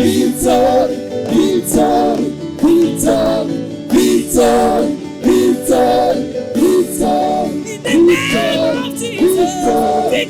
victory, victory, victory, victory, victory, victory. In the name of Jesus, victory, victory,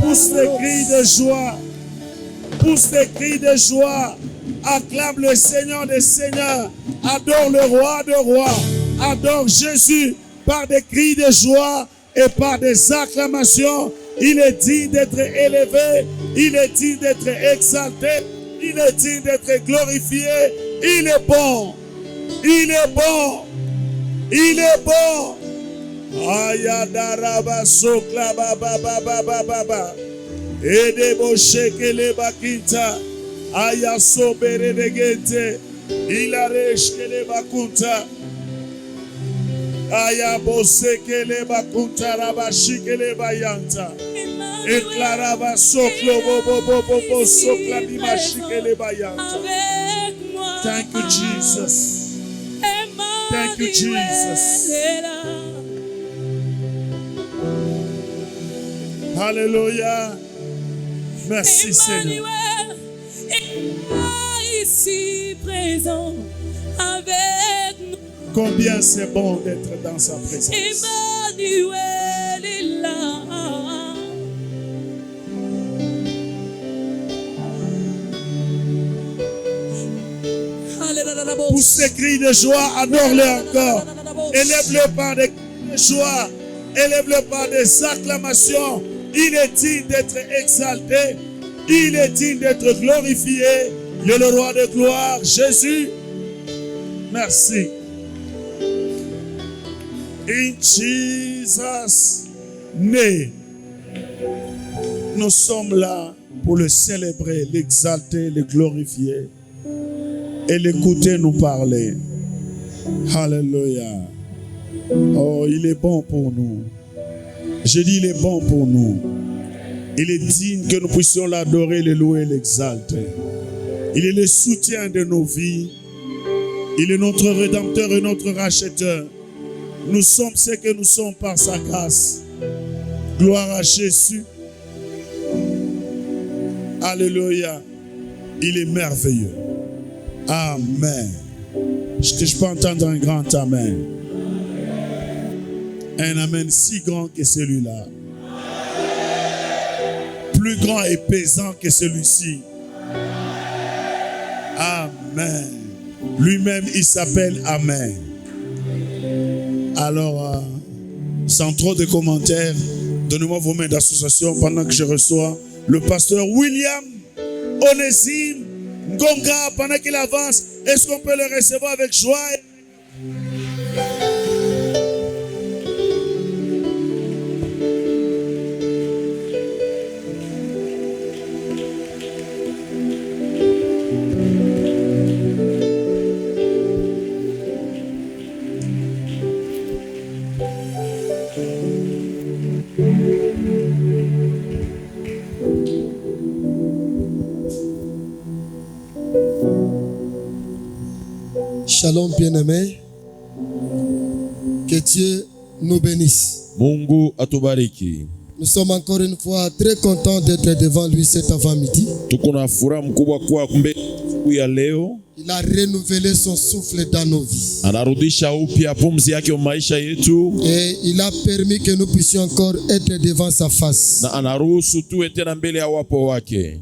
Pousse des cris de joie. Pousse des cris de joie. Acclame le Seigneur des Seigneurs. Adore le Roi des Rois. Adore Jésus par des cris de joie et par des acclamations. Il est digne d'être élevé. Il est digne d'être exalté. Il est digne d'être glorifié. Il est bon. Il est bon. Il est bon. Ayadaraba sokla baba baba baba. Edebo shekele bakinta. Ayaso beredegete. Ilareshkele bakunta. Ayabo sekele bakunta rabashikele bayanta. Eklaraba soklo bobo sokla dimashikele bayanta. Thank you, Jesus. Thank you, Jesus. Hallelujah. Merci Seigneur. Ici présent avec nous. Combien c'est bon d'être dans sa présence. Emmanuel est là. Pousse ces cris de joie, adore-le encore. Élève-le par des cris de joie. Élève-le par des acclamations. Il est digne d'être exalté. Il est digne d'être glorifié. Il est le roi de gloire, Jésus. Merci. In Jesus' name. Nous sommes là pour le célébrer, l'exalter, le glorifier et l'écouter nous parler. Alléluia. Oh, il est bon pour nous. Je dis, il est bon pour nous. Il est digne que nous puissions l'adorer, le louer, l'exalter. Il est le soutien de nos vies. Il est notre rédempteur et notre racheteur. Nous sommes ce que nous sommes par sa grâce. Gloire à Jésus. Alléluia. Il est merveilleux. Amen. Est-ce que je peux entendre un grand amen? Un amen si grand que celui-là. Plus grand et pesant que celui-ci. Amen. Lui-même, il s'appelle Amen. Alors, sans trop de commentaires, donnez-moi vos mains d'association pendant que je reçois le pasteur William Onésime Ngonga. Pendant qu'il avance, est-ce qu'on peut le recevoir avec joie? Shalom bien-aimés, que Dieu nous bénisse. Mungu atubariki. Nous sommes encore une fois très contents d'être devant lui cet avant-midi. Tuko na furaha mkubwa kwa kumbe siku ya leo. Il a renouvelé son souffle dans nos vies. Anarudisha upya pumzi yake maisha yetu. Et il a permis que nous puissions encore être devant sa face. Na anaruhusu tuwe tena mbele ya wapo wake.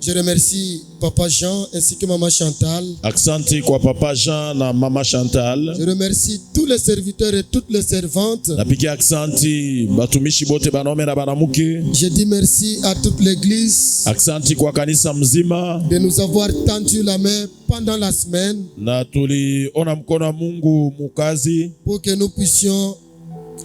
Je remercie Papa Jean ainsi que Maman Chantal. Aksanti kwa Papa Jean na Mama Chantal. Je remercie tous les serviteurs et toutes les servantes. Napigia aksanti batumishi bote banaume na banamuke. Je dis merci à toute l'église Aksanti kwa kanisa mzima. de nous avoir tendu la main pendant la semaine Na tuliona mkono wa Mungu mukazi pour que nous puissions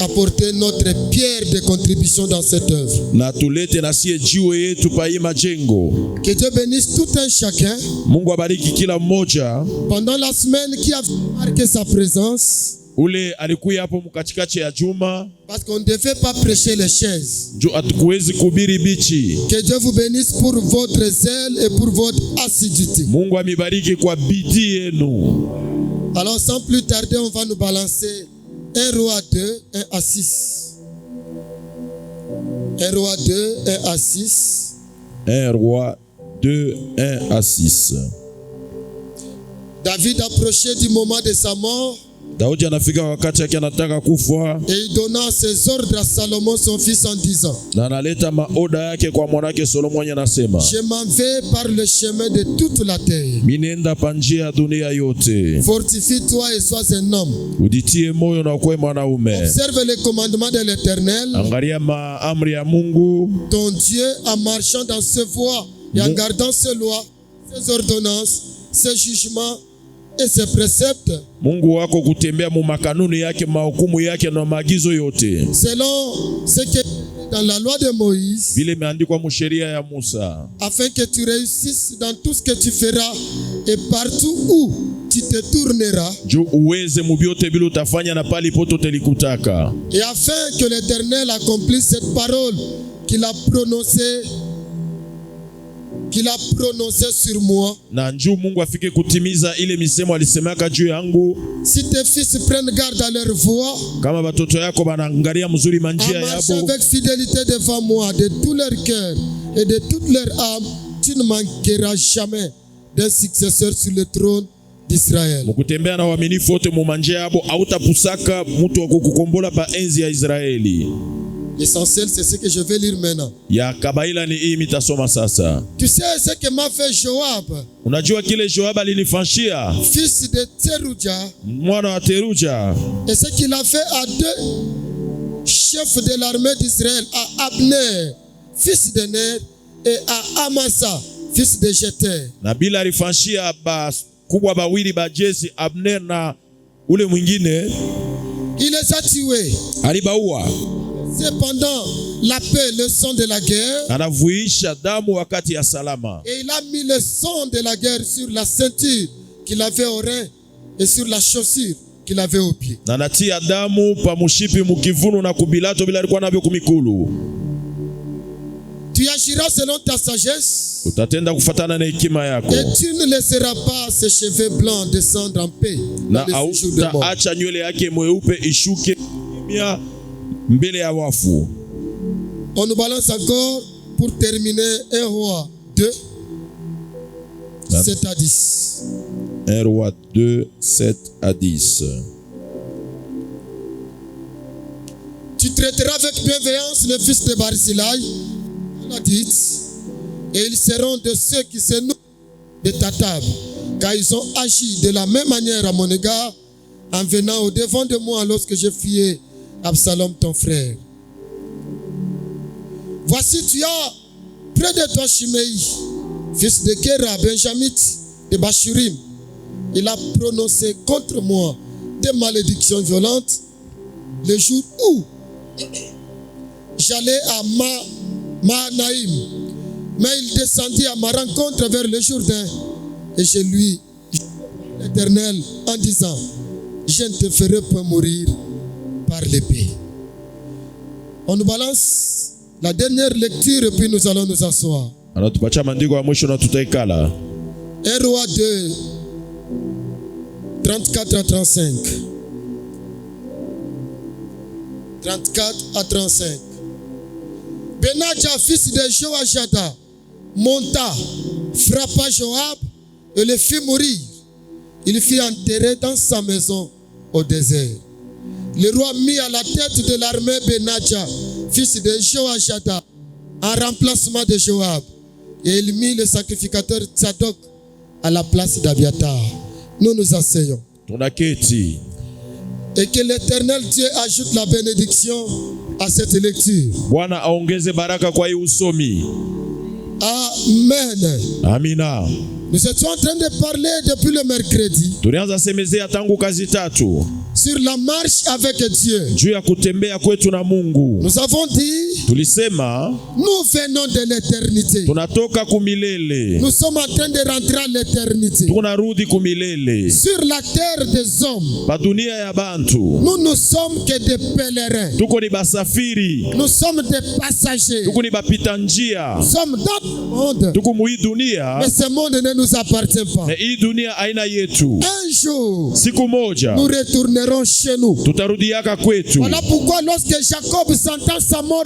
apporter notre pierre de contribution dans cette œuvre. na tulete na sie jiwe yetu pa hii majengo. Que Dieu bénisse tout un chacun Mungu abariki kila mmoja. pendant la semaine qui a marqué sa présence, Ule alikuya hapo mkatikati ya juma parce qu'on ne devait pas prêcher les chaises. juu hatukuwezi kubiri bichi. Que Dieu vous bénisse pour votre zèle et pour votre assiduité. Mungu amibariki kwa bidii yenu. Alors sans plus tarder, on va nous balancer 1 Roi 2, 1 à 6. 1 Roi 2, 1 à 6. 1 Roi 2, 1 à 6. David approchait du moment de sa mort Daudi anafika wakati yake anataka kufa et il donna ses ordres à Salomon son fils en disant: na analeta maoda yake kwa mwanake Solomoni, anasema Je m'en vais par le chemin de toute la terre. minenda pa njia ya dunia yote, Fortifie-toi et sois un homme. ujitie moyo na ukuwe mwanaume. Observe les commandements de l'Éternel, Angalia maamri ya Mungu ton Dieu, en marchant dans ses voies et en gardant ses lois, ses ordonnances, ses jugements et ses préceptes, Mungu wako kutembea mu makanuni yake, mahukumu yake na maagizo yote, selon ce qui est dans la loi de Moïse, vile imeandikwa mu sheria ya Musa, afin que tu réussisses dans tout ce que tu feras et partout où tu te tourneras, juu uweze mu vyote vile utafanya na pali poto telikutaka, et afin que l'Éternel accomplisse cette parole qu'il a prononcée sur moi. na njuu Mungu afike kutimiza ile misemo alisemaka juu yangu. Si tes fils prennent garde à leur voie, Kama batoto yako banaangalia mzuri en manjia marchant yabo avec fidélité devant moi de tout leur cœur et de toute leur âme, tu ne manqueras jamais d'un successeur sur le trône d'Israël. mukutembea na uaminifu wote mu manjia yabo, hautapusaka mtu wa kukukombola pa enzi ya Israeli. L'essentiel, c'est ce que je vais lire maintenant. Ya kabaila ni hii mitasoma sasa. Tu sais ce que m'a fait Joab, Unajua kile Joab alinifanyia, fils de Tseruja, mwana wa Teruja, et ce qu'il a fait à deux chefs de l'armée d'Israël, à Abner, fils de Ner, et à Amasa, fils de Jeter. na bila alifanyia ba kubwa bawili ba jeshi, Abner na ule mwingine Il les a tués. alibaua. Cependant, la paix, le sang de la guerre, Anavuisha damu wakati ya salama, et il a mis le sang de la guerre sur la ceinture qu'il avait au rein et sur la chaussure qu'il avait au pied. na natia damu pa mushipi mukivunu na kubilato bila alikuwa navyo kumikulu. Tu agiras selon ta sagesse, Utatenda kufatana na hekima yako, et tu ne laisseras pas ses cheveux blancs descendre en paix na dans le séjour de mort. hautaacha nywele yake mweupe ishuke kimya mbele ya wafu. On nous balance encore pour terminer 1 Roi 2, 7 à 10. 1 Roi 2, 7 à 10. Tu traiteras avec bienveillance le fils de Barzillai, la dite, et ils seront de ceux qui se nourrissent de ta table, car ils ont agi de la même manière à mon égard en venant au devant de moi lorsque je fuyais Absalom ton frère. Voici, tu as près de toi Shimei, fils de Gera, benjamite de Bachurim. Il a prononcé contre moi des malédictions violentes le jour où j'allais à Mahanaïm. Mais il descendit à ma rencontre vers le Jourdain et je lui dis l'Éternel en disant: je ne te ferai pas mourir par l'épée. On nous balance la dernière lecture et puis nous allons nous asseoir. Anatupatia maandiko ya mwisho na tutaikala. 1 Roi 2, 34 à 35. 34 à 35. Benadja, fils de Joachada, monta, frappa Joab et le fit mourir. Il fut enterré dans sa maison au désert. Le roi mit à la tête de l'armée Benadja, fils de Joachada, en remplacement de Joab. Et il mit le sacrificateur Tsadok à la place d'Abiatar. Nous nous asseyons. Tunaketi. Et que l'Éternel Dieu ajoute la bénédiction à cette lecture. Bwana aongeze baraka kwa hii usomi. Amen. Amina. Nous étions en train de parler depuis le mercredi Tulianza semezea tangu kazi tatu sur la marche avec Dieu. juu ya kutembea kwetu na Mungu. Nous avons dit, Tulisema nous venons de l'éternité. tunatoka kumilele, Nous sommes en train de rentrer à l'éternité. tunarudi kumilele. Sur la terre des hommes, Pa dunia ya bantu nous ne sommes que des pèlerins. tuko ni basafiri, Nous sommes des passagers. tuko ni bapita njia, Nous sommes dans le monde. tuko muhii dunia, Mais ce monde ne nous appartient pas. na hii dunia aina yetu. Un jour, Siku moja nous retournerons chez nous. tutarudiaka kwetu. Voilà pourquoi lorsque Jacob s'entend sa mort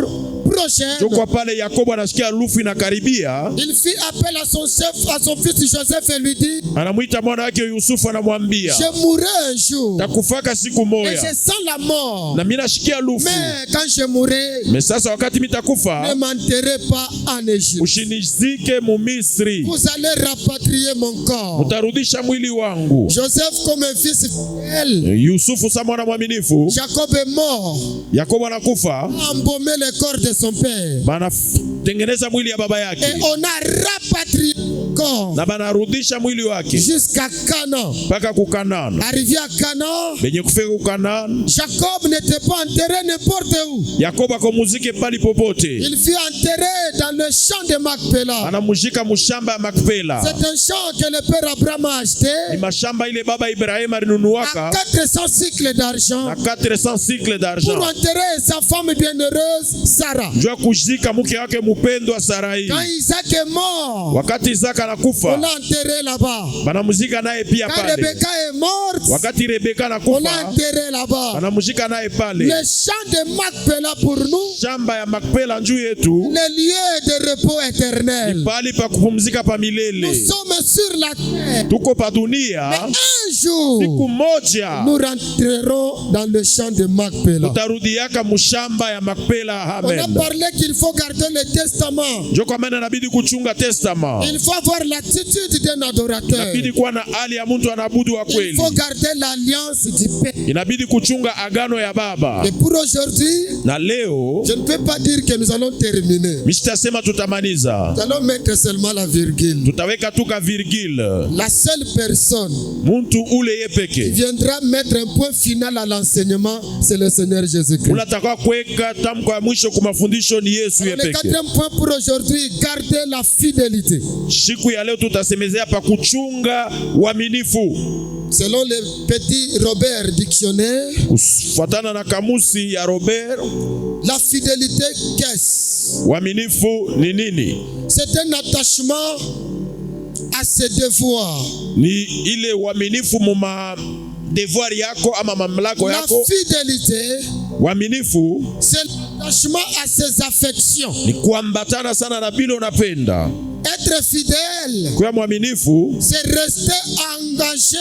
prochaine, Joko pale Yakobo anasikia lufu inakaribia, il fit appel à son chef, à son fils Joseph et lui dit, anamuita mwana wake Yusufu, anamwambia je mourrai un jour takufaka siku et moja, je sens la mort. na mimi nashikia lufu. Mais quand je mourrai, Me sasa wakati ne mitakufa, m'enterrez pas en Égypte. ushinizike mu Misri, Vous allez rapatrier mon corps. mutarudisha mwili wangu. Joseph comme un fils fidèle, Yusufu sa mwana mwaminifu, Jacob est mort, Yakobo anakufa, a embaumé le corps de son père. banatengeneza mwili ya baba Et yake on a rapatrié le corps na banarudisha mwili wake jusqu'à Canaan. mpaka kukanana. Arrivé à Canaan, Benye kufika kukanana, Jacob n'était pas enterré n'importe où. Yakobo akomuzike pali popote, Il fut enterré dans le champ de Macpéla. anamuzika mushamba ya Makpela. C'est un champ que le père Abraham a acheté Ni mashamba ile baba Ibrahim à alinunuaka 400 cycles d'argent na 400 cycles pour d'argent enterrer sa femme bienheureuse, Sarah. juu ya kuzika mke wake mpendwa Sarai. Quand Isaac est mort, Wakati Isaka on anakufa, l'a enterré là-bas. banamuzika naye pia Quand pale. Rebecca est morte, Wakati Rebeka on l'a anakufa, enterré là-bas. banamuzika naye pale. Le champ de Macpéla pour nous, Shamba ya Makpela njuu yetu le lieu de repos éternel. pali pa kupumzika pa Nous milele. sommes sur la terre. Tuko pa dunia, Mais un jour, siku moja nous rentrerons dans le champ de Macpéla. tutarudiaka mushamba ya Makpela. On a Amen. parlé qu'il faut garder le testament. Njo kwa maana inabidi kuchunga testament, Il faut avoir l'attitude d'un adorateur. inabidi kuwa na hali ya mtu anaabudu wa Il kweli, faut garder l'alliance du Père. inabidi kuchunga agano ya baba. Et pour aujourd'hui, Na leo je ne peux pas dire que nous allons terminer. mishitasema tutamaliza, Nous allons mettre seulement la virgule. tutaweka tuka virgule. La seule personne Muntu ule ye qui peke viendra mettre un point final à l'enseignement, c'est le Seigneur Jésus-Christ. ule atakao kuweka tamko ya mwisho kwa mafundisho ni Yesu ye Le peke. quatrième point pour aujourd'hui, garder la fidélité. Siku ya leo tutasemezea pa kuchunga uaminifu Selon le petit Robert Dictionnaire, kufuatana na kamusi ya Robert. la fidélité, qu'est-ce? Uaminifu ni nini? C'est un attachement à ses devoirs. Ni ile uaminifu muma devoir yako ama mamlako La yako. fidélité, Uaminifu c'est l'attachement à ses affections. ni kuambatana sana na bila unapenda. Être fidèle, Kwa mwaminifu c'est rester engagé,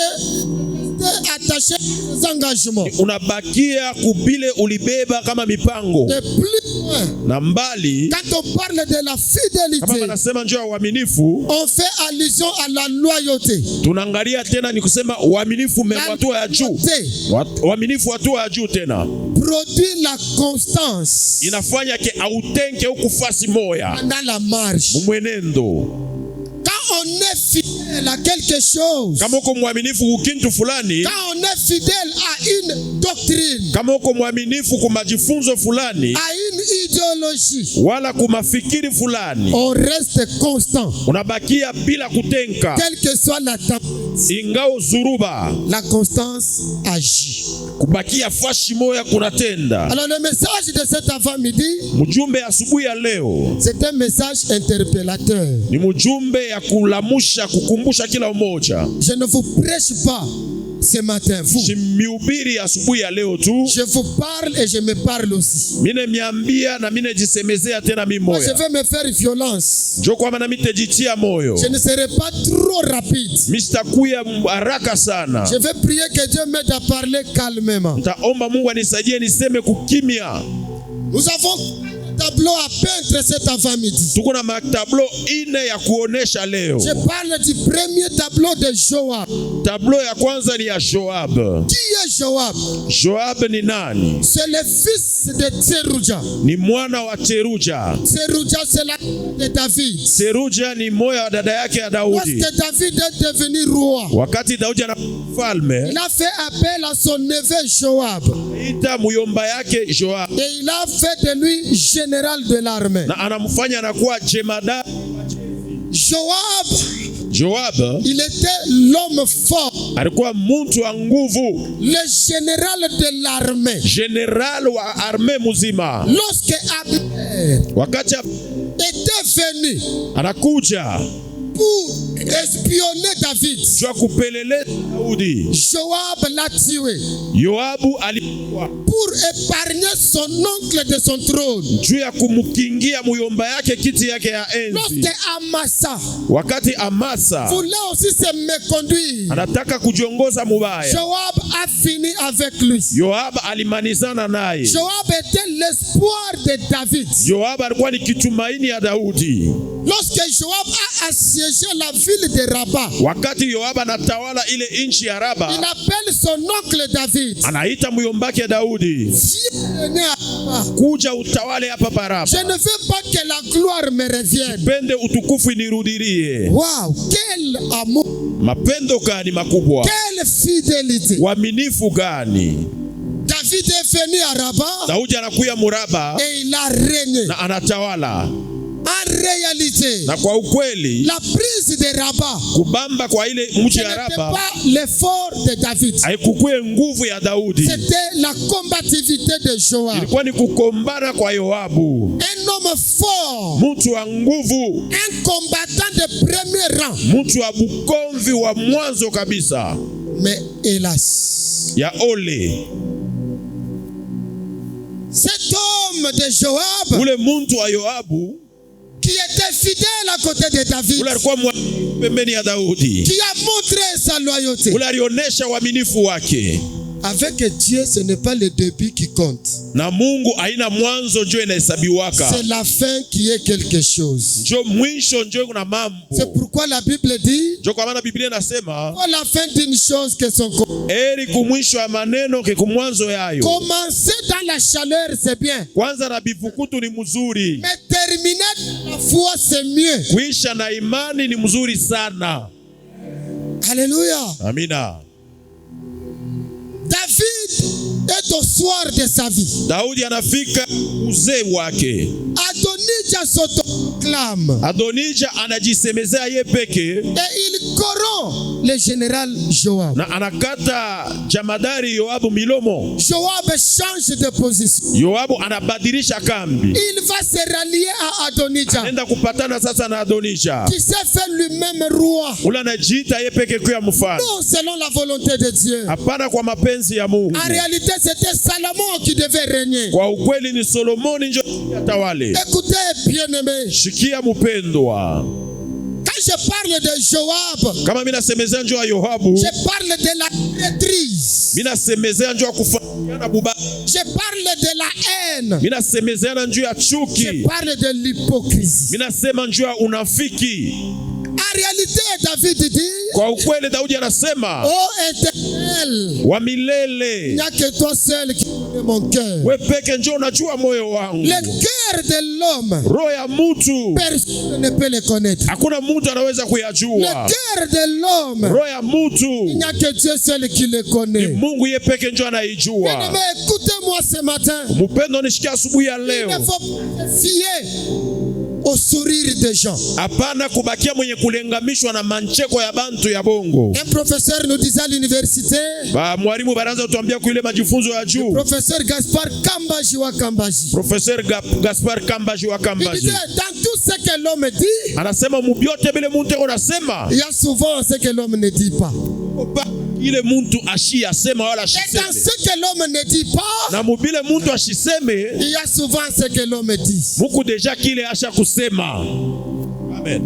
rester attaché à ses engagements. unabakia kubile ulibeba kama mipango De plus loin, na mbali. quand on parle de la Kama fidélité, wanasema njoo ya uaminifu, on fait allusion à la loyauté. tunaangalia tena ni kusema uaminifu hatua ya juu. loyauté Uaminifu hatua ya juu tena produit la constance inafanya ke autenke ukufasi moya pendant la marche. mwenendo. Quand on est fidèle à quelque chose, Kama uko mwaminifu ukintu fulani, quand on est fidèle à une doctrine, kama uko mwaminifu kwa majifunzo fulani à une idéologie, wala kumafikiri fulani, on reste constant, unabakia bila kutenka. quelle que soit la tempête. Ingao zuruba, La constance agit. kubakia fashi moya kunatenda. Alors le message de cet avant-midi, Mjumbe asubuhi ya leo c'est un message interpellateur. ni mjumbe ya kulamusha, kukumbusha kila umoja. Je ne vous prêche pas ce matin, vous. Simihubiri asubuhi ya leo tu, Je vous parle et je me parle aussi. mine miambia na mine jisemezea tena Moi, je mimoya. vais me faire violence. Njo kwa maana mitejitia moyo, Je ne serai pas trop rapide. misitakuya haraka sana. Je vais prier que Dieu m'aide à parler calmement. Ntaomba Mungu anisaidie niseme kukimya. Nous avons tableau à peindre cet avant-midi. Tuko na matablo ine ya kuonesha leo. Je parle du premier tableau de Joab. Tablo ya kwanza ni ya Joab. Qui est Joab? Joab ni nani? C'est le fils de Tseruja. Ni mwana wa Tseruja. Tseruja, c'est la de David. Tseruja ni moya wa dada yake ya Daudi. Lorsque David est devenu roi, Wakati Daudi ana mfalme, il a fait appel à son neveu Joab. ita muyomba yake Joab. Et il a fait de lui général de l'armée. Na anamfanya anakuwa jemadari. Joab, il était l'homme fort. alikuwa mtu wa nguvu. Le général de l'armée. General wa armée muzima. Lorsque Abner Wakati était venu anakuja pour espionner David, jua kupelele Daudi, Joab l'a tué. Yoabu alikuwa Pour épargner son oncle de son trône. juu ya kumkingia muyomba yake kiti yake ya enzi. Lorsque Amasa Wakati Amasa voulait aussi se méconduire, anataka kujiongoza mubaya, Joab a fini avec lui. Yoab alimanizana naye. Joab était l'espoir de David. Yoab alikuwa ni kitumaini ya Daudi. Lorsque Joab a assiégé la ville de Rabat, Wakati Yoab anatawala ile inchi ya il Raba, appelle son oncle David. anaita muyombake ya Daudi, Viens à Rabat. kuja utawale hapa Je Paraba. ne veux pas que la gloire me revienne. Pende utukufu nirudirie. Waouh, quel amour, Mapendo gani makubwa, quelle fidélité. uaminifu gani. David est venu à Rabat Daudi anakuya Muraba et il a régné. na anatawala. En réalité, Na kwa ukweli, la prise de Rabat, kubamba kwa ile mji ce ya n'était Raba pas l'effort de David. haikukuwe nguvu ya Daudi, C'était la combativité de Joab. ilikuwa ni kukombana kwa Yoabu. Un homme fort, Mtu wa nguvu, un combattant de premier rang. mtu wa bukomvi wa mwanzo kabisa. Mais hélas, Ya ole, cet homme de Joab ule mtu wa Yoabu qui était fidèle à côté de David, ule alikuwa mwaminifu pembeni ya Daudi, qui a montré sa loyauté. ule alionyesha uaminifu wake. Avec Dieu, ce n'est pas le début qui compte. Na Mungu haina mwanzo njo inahesabiwaka, C'est la fin qui est quelque chose. njo mwisho njo kuna mambo. C'est pourquoi la Bible dit, Njo kwa maana Biblia inasema pour la fin d'une chose que son heri kumwisho ya maneno ke kumwanzo yayo. commencer dans la chaleur, c'est bien. Kwanza na bivukutu ni mzuri, Mais terminer dans la foi, c'est mieux. kuisha na imani ni mzuri sana. Alléluia. Amina. David est au soir de sa vie. Daudi anafika uzee wake. Adonijah s'autoproclame Adonijah anajisemezea ye peke et il corrompt le général Joab. na anakata jamadari Yoabu milomo. Joab change de position. Yoabu anabadilisha kambi, Il va se rallier à Adonijah, anaenda kupatana sasa na Adonijah, qui s'est fait lui-même roi. ule anajiita ye peke kuya mfalme. Non, selon la volonté de Dieu. Hapana kwa mapenzi ya Mungu. En réalité, c'était Salomon qui devait régner. Kwa ukweli ni Solomoni njo atawale. Écoutez, bien-aimés, Shikia mupendwa, quand je parle de Joab, kama mina semezea njo ya Yoabu, je parle de la traîtrise. mina semezea njo ya kufanyana buba, Je parle de la haine. mina semezea njo ya Je chuki, parle de l'hypocrisie. mina sema njo ya unafiki. En réalité, David dit, Kwa ukweli Daudi anasema, ô Éternel, wa il milele, n'y a que toi seul qui connais mon cœur. we peke njo unajua moyo wangu. Le cœur de l'homme, Roho ya mutu personne ne peut le connaître. hakuna mtu anaweza Le kuyajua. cœur de l'homme, Roho ya il mutu n'y a que Dieu seul qui le ni connaît. Mungu ye peke njo anaijua. Bien-aimé, écoutez-moi ce matin. Mupendo, nishikia asubuhi ya Il leo, ne faut pas se fier au sourire des gens. hapana kubakia mwenye kulengamishwa na mancheko ya bantu ya bongo. Un professeur nous disait à l'université, Mwalimu baraza kutuambia kuile majifunzo ya juu, professeur Gaspard Kambaji wa Kambaji, Professeur Gaspar Kambaji wa il Kambaji disait, dans tout ce que l'homme dit, anasema mubyote bile muntu unasema il y a souvent ce que l'homme ne dit pas. ile muntu ashi asema wala Et dans ashiseme, ce que l'homme ne dit pas, na mubile muntu ashiseme il y a souvent ce que l'homme dit. muku deja kile asha kusema. Amen.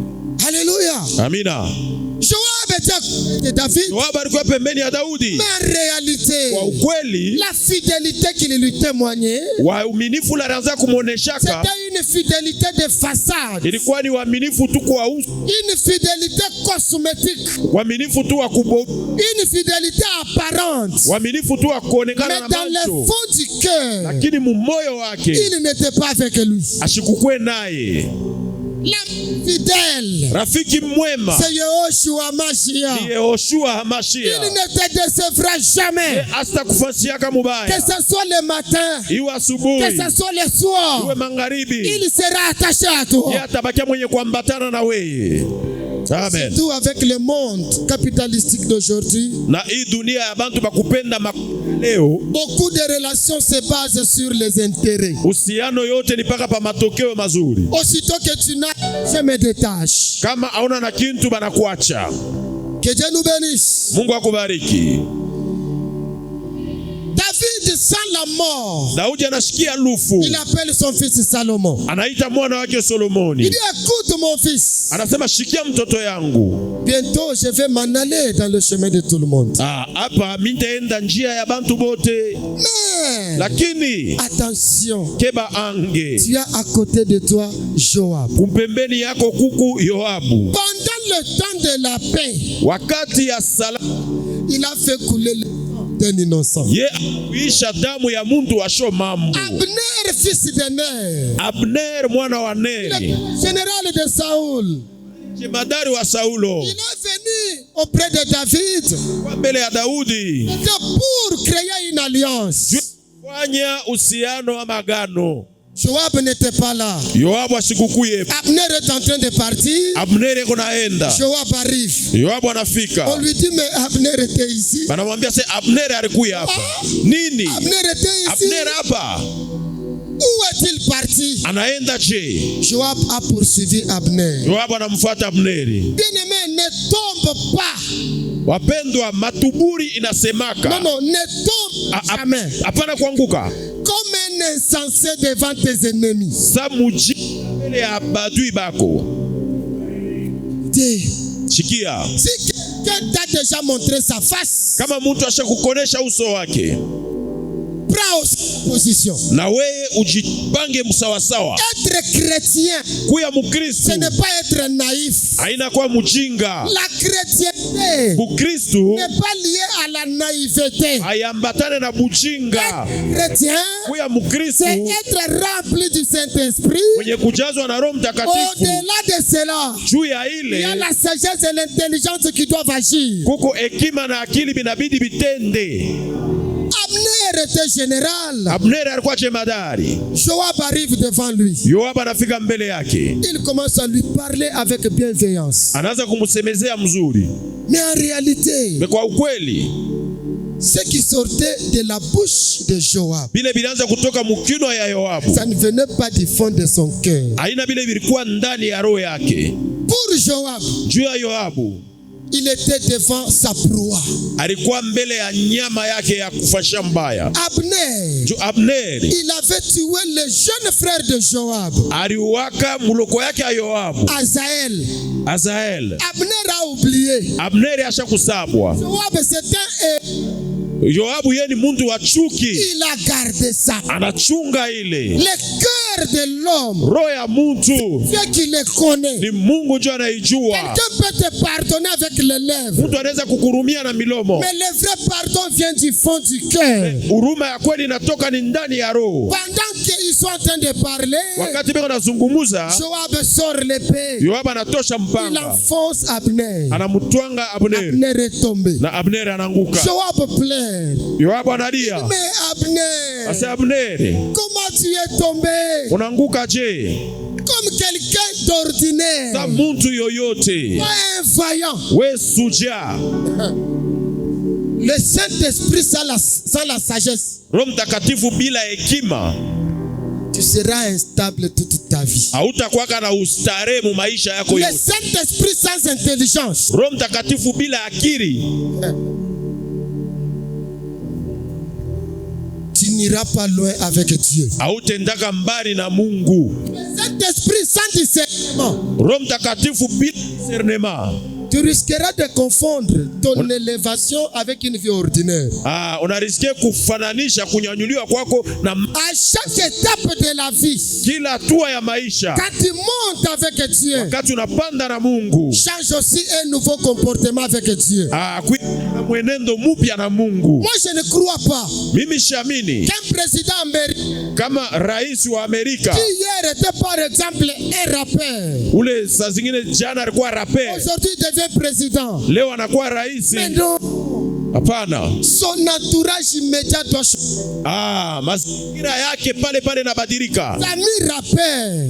Alléluia. Amina. Joab Joab était à côté de David. Yoabu alikuwa pembeni ya Daudi. Mais en réalité, Kwa ukweli, la fidélité qu'il lui témoignait, waaminifu la ranza kumwoneshaka, c'était une fidélité de façade. ilikuwa ni waaminifu tu kwa uso, Une fidélité cosmétique. waaminifu tu wa kubo, Une fidélité apparente. waaminifu tu wa kuonekana Mais na dans le macho, fond du cœur, lakini mumoyo wake il n'était pas avec lui. ashikukwe naye. L'homme fidèle, Rafiki mwema c'est Yehoshua Mashiach. ni Yehoshua Il Hamashia. ne te décevra jamais. Hasta kufasiaka Que mubaya, ce soit le matin, iwe que asubuhi, ce soit le soir, iwe magharibi, il sera attaché à toi. yeye atabakia mwenye kuambatana na weye. Amen. Tout avec le monde capitalistique d'aujourd'hui, Na hii dunia ya bantu bakupenda leo, beaucoup de relations se basent sur les intérêts. uhusiano yote ni paka pa matokeo mazuri. Aussitôt que tu n'as, je me détache. Kama hauna na kintu banakuacha. Que Dieu nous bénisse. Mungu akubariki. David sent la mort. Daudi anashikia lufu, Il appelle son fils Salomon. anaita mwana wake Il Solomoni, dit, écoute mon fils. anasema shikia mtoto yangu. Bientôt, je vais m'en aller dans le chemin de tout le monde. Hapa mitaenda njia ya bantu bote, Mais, lakini attention, keba ange tu as à côté de toi Joab. kumpembeni yako kuku Yoabu. Pendant le temps de la paix, Wakati ya sala, il a fait couler le sang d'un innocent. ye kuisha damu ya muntu washo mambo. Abner, fils de Ner, Abner mwana wa le Neri, général de Saoul, jemadari wa Saulo, il est venu auprès de David kwa mbele ya Daudi pour créer une alliance. fanya uhusiano wa magano. Joab n'était pas là. Yoabu asikukuye. Abner est en train de partir. Abner eko naenda, Joab arrive. Yoabu anafika, On lui dit, mais Abner était ici. banamwambia se Abner alikuya hapa. Nini? Abner était ici. Abner hapa Où est-il parti? anaenda je? Joab a poursuivi Abner. Yoabu anamfuata Abneri. Bien-aimé, ne tombe pas. Wapendwa, matuburi inasemaka Non, non, ne tombe jamais. hapana kuanguka Comme un insensé devant tes ennemis. sa muji mbele ya badui bako. Dis, Shikia, si quelqu'un t'a déjà montré sa face, kama mtu ashakukonesha uso wake, prends aussi position. na weye ujipange msawasawa. Être chrétien, Kuya ce mukristu n'est pas être naïf. haina kuwa mujinga. La chrétienté Bukristu n'est pas lié à la naïveté. hayambatane na bujinga. Chrétien, Kuya mukristu c'est être rempli du Saint-Esprit. mwenye kujazwa na Roho Mtakatifu. Au-delà de cela, Juu ya il y a ile la sagesse et l'intelligence qui doivent agir. kuko hekima na akili binabidi bitende. Abner était général. Abner alikuwa jemadari. Joab arrive devant lui. Yoabu anafika mbele yake, Il commence à lui parler avec bienveillance. anaanza kumsemezea mzuri. Mais en réalité, Kwa ukweli ce qui sortait de la bouche de Joab, bile bilianza kutoka mukino ya Yoabu, ça ne venait pas du fond de son cœur. aina bile vilikuwa ndani ya roho yake. Pour Joab, Juu ya Yoabu, il était devant sa proie. alikuwa mbele ya nyama yake ya kufasha mbaya. Abner, Juu Abneri il avait tué le jeune frère de Joab, aliwaka muloko yake ya Yoabu, Azael. Azael. Abner a oublié. Abneri ashakusabwa. Joab, c'était un... Yoabu yeye ni muntu wa chuki, Il a gardé ça. anachunga ile Le cœur de l'homme, roho ya muntu. Dieu qui le connaît. Ni Mungu ndio anaijua. Quelqu'un peut te pardonner avec les lèvres. Mtu anaweza kukurumia na milomo, Mais le vrai pardon vient du fond du cœur. huruma ya kweli inatoka ni ndani ya roho. Pendant qu'ils sont en train de parler, Wakati beko nazungumuza, Joab sort l'épée. Yoabu anatosha Il mpanga, enfonce Abner. anamutwanga Abneri Abner est tombé. na Abneri anaanguka. Joab pleure. Yoabu analia, Mais Abner, ase Abneri, comment tu es tombé? unaanguka je? Comme quelqu'un d'ordinaire. Sa muntu yoyote, Pas un vaillant. we suja. Le Saint-Esprit sans la sagesse, Roho Mtakatifu bila hekima tu seras instable toute ta vie. hautakuwaka na ustarehe mu maisha yako Le yote. Saint-Esprit sans intelligence, Roho Mtakatifu bila akili tu n'iras pas loin avec Dieu. hautendaka mbali na Mungu. Le Saint-Esprit sans discernement, Roho Mtakatifu bila discernement Tu risqueras de confondre ton élévation avec une vie ordinaire. On a risqué kufananisha kunyanyuliwa kwako na à chaque étape de la vie. Kila hatua ya maisha. Quand tu montes avec Dieu, wakati unapanda na Mungu, change aussi un nouveau comportement avec Dieu. Mwenendo mpya na Mungu. Moi je ne crois pas. Mimi siamini qu'un président américain kama rais wa Amerika qui hier était par exemple un rappeur, ule saa zingine jana alikuwa rappeur, aujourd'hui devient président, leo anakuwa rais. Mais non. Hapana. Son entourage immédiat doit changer. Mazingira yake pale pale inabadilika. Amis rappeur,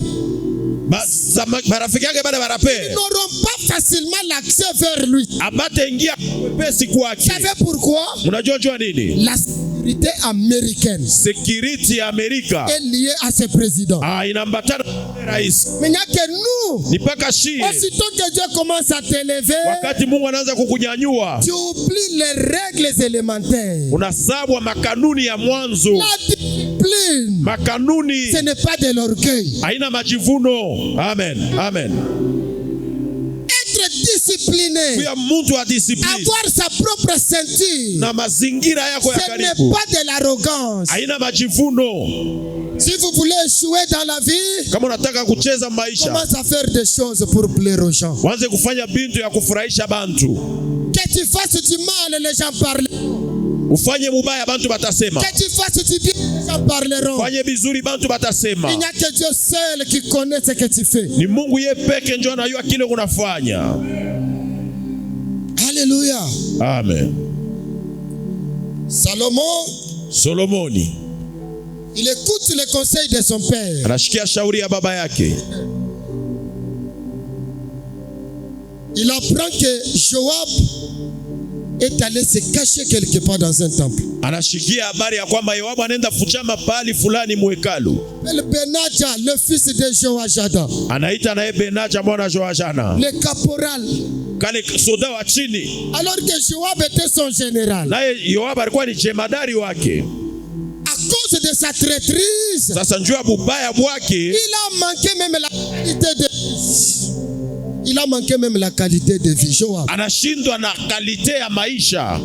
marafiki yake bale rappeur, ils n'auront pas facilement l'accès vers lui. Abataingia kwepesi kwake. Savez pourquoi? Unajua nini? La sécurité américaine, sécurité Amerika est liée à ce président. Inambatana na rais. Mais il n'y a que nous. Ni paka shie. Aussitôt que Dieu commence à t'élever, wakati Mungu anaanza kukunyanyua, tu oublies les règles élémentaires. Unasahau makanuni ya mwanzo. La discipline, makanuni, ce n'est pas de l'orgueil. Haina majivuno. Amen. Amen. Être discipliné, kuya mtu wa discipline, avoir sa propre ceinture, na mazingira yako ya karibu, ce n'est pas de l'arrogance. Haina majivuno. Si vous voulez échouer dans la vie, kama unataka kucheza maisha, commence à faire des choses pour plaire aux gens. Wanze kufanya bintu ya kufurahisha bantu. Que tu fasses du mal, les gens parleront. Ufanye mubaya, bantu batasema. Que tu fasses du bien, les gens parleront. Ufanye bizuri, bantu batasema. Il n'y a que Dieu seul qui connaît ce que tu fais. Ni Mungu yeye peke ndio anajua kile unafanya. Alléluia. Amen. Solomoni, il écoute les conseils de son père. Anashikia shauri ya baba yake. Il apprend que Joab est allé se cacher quelque part dans un temple. Anashikia habari ya kwamba Yoabu anaenda fuchama pali fulani muhekalu. Benaja, le fils de Joajada, anaita naye Benaja mwana Joajana, le caporal, kale soda wa chini. Alors que Joab était son général. Naye Yoabu alikuwa ni jemadari wake. À cause de sa traîtrise, sasa njua bubaya bwake, il a manqué même la qualité de vie. Il a manqué même la qualité de vie. Joab anashindwa na kalite ya maisha.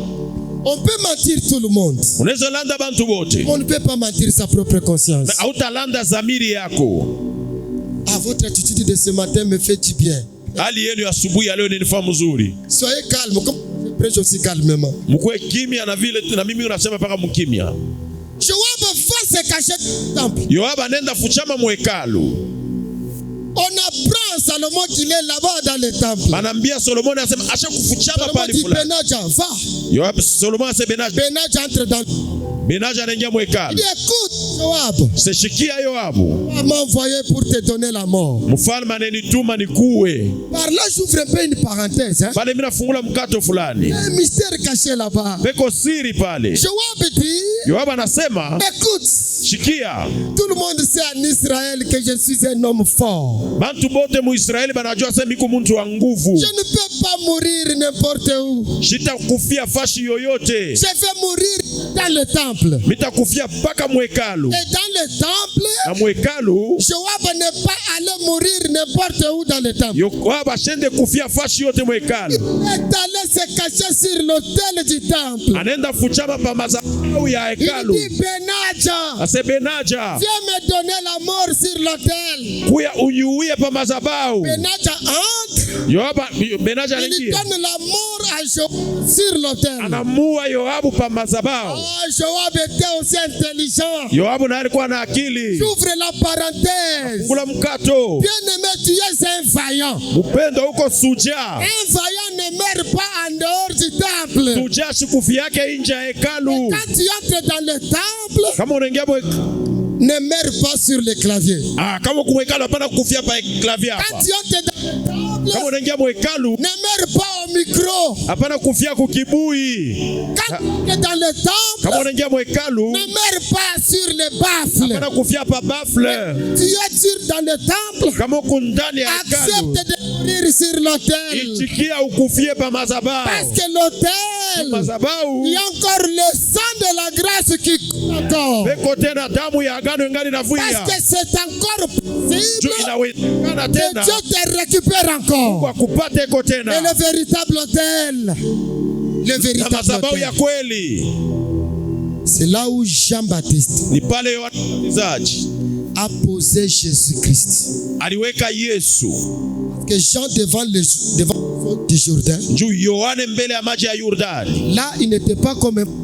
On peut mentir tout le monde. Unaweza landa bantu bote. On ne peut pas mentir sa propre conscience. Hautalanda zamiri yako. Votre attitude de ce matin me fait du bien. Hali yenu ya asubuhi leo inanifaa mzuri. Soyez calme, comme je prêche aussi calmement. Mkwe kimya na vile na mimi unasema paka mkimya. Joab va se cacher dans le temple. Yoabu anaenda fuchama muhekalu. On apprend Salomon qu'il est là-bas dans le temple. Anambia Solomon anasema acha kufuchama pale fulani. Benaja, va. Yoabu Solomon anasema Benaja. Benaja entre dans. Benaja anaingia muhekalu. Il écoute Joab. Seshikia Yoabu. On m'a envoyé pour te donner la mort. Mfalme ananituma nikuwe. Par là j'ouvre un peu une parenthèse. Pale mimi nafungula mkato fulani. Un mystère caché là-bas. Peko siri pale. Joab dit. Yoabu anasema, écoute. Shikia. Tout le monde sait en Israël que je suis un homme fort. Bantu bote mu Israeli banajua sema niko mtu wa nguvu. Je ne peux pas mourir n'importe où. Sitakufia fashi yoyote. Je vais mourir dans le temple. Mitakufia paka muhekalu. Et dans le temple, na muhekalu, Joab n'est pas allé mourir n'importe où dans le temple. Yoabu ashende kufia fashi yote muhekalu. Il est allé se cacher sur l'autel du temple. Anaenda fuchama pa madhabahu ya hekalu. Il dit Benaja. Ase Benaja, viens me donner la mort sur l'autel. Kuya unyuie pa madhabahu. Benaja entre. Benaja il lui donne la mort à Joab sur l'autel. Anamua Yoabu pa madhabahu. Joab était aussi intelligent. Yoabu na alikuwa na akili. J'ouvre la parenthèse. Fungula mkato. Bien-aimé, tu es un vaillant. Mpendo uko suja. Un vaillant ne meurt pas en dehors du temple. Suja sikufia yake nje ya hekalu. Quand tu entres dans le temple, kama unaingia ne meurs pas sur le clavier. Kama kumwekalo hapana kufia pa clavier hapa. Quand tu entres dans le temple, kama unaingia mwekalu, ne meurs pas au micro. Hapana kufia kukibui. Quand tu entres dans le temple, kama unaingia mwekalu, ne meurs pas sur le baffle. Hapana kufia pa baffle. Tu es dans le temple. Kama uko ndani ya hekalu, accepte de mourir sur l'autel. Itikia ukufie pa madhabahu. Parce que l'autel, madhabahu, il y a encore le sang de la grâce qui coule encore. Beko tena damu ya agano ingali inavuja. Parce que c'est encore possible inawezekana tena que Dieu te récupère encore. Kwa kupata eko Et tena. le véritable autel. Le Na véritable madhabahu ya autel. kweli. C'est là où Jean-Baptiste Ni pale Yohana Mbatizaji a posé Jésus-Christ. aliweka Yesu. Que Jean devant le du Jourdain. Juu Yohane mbele ya maji ya Yordani. Là, il n'était pas comme un prophète.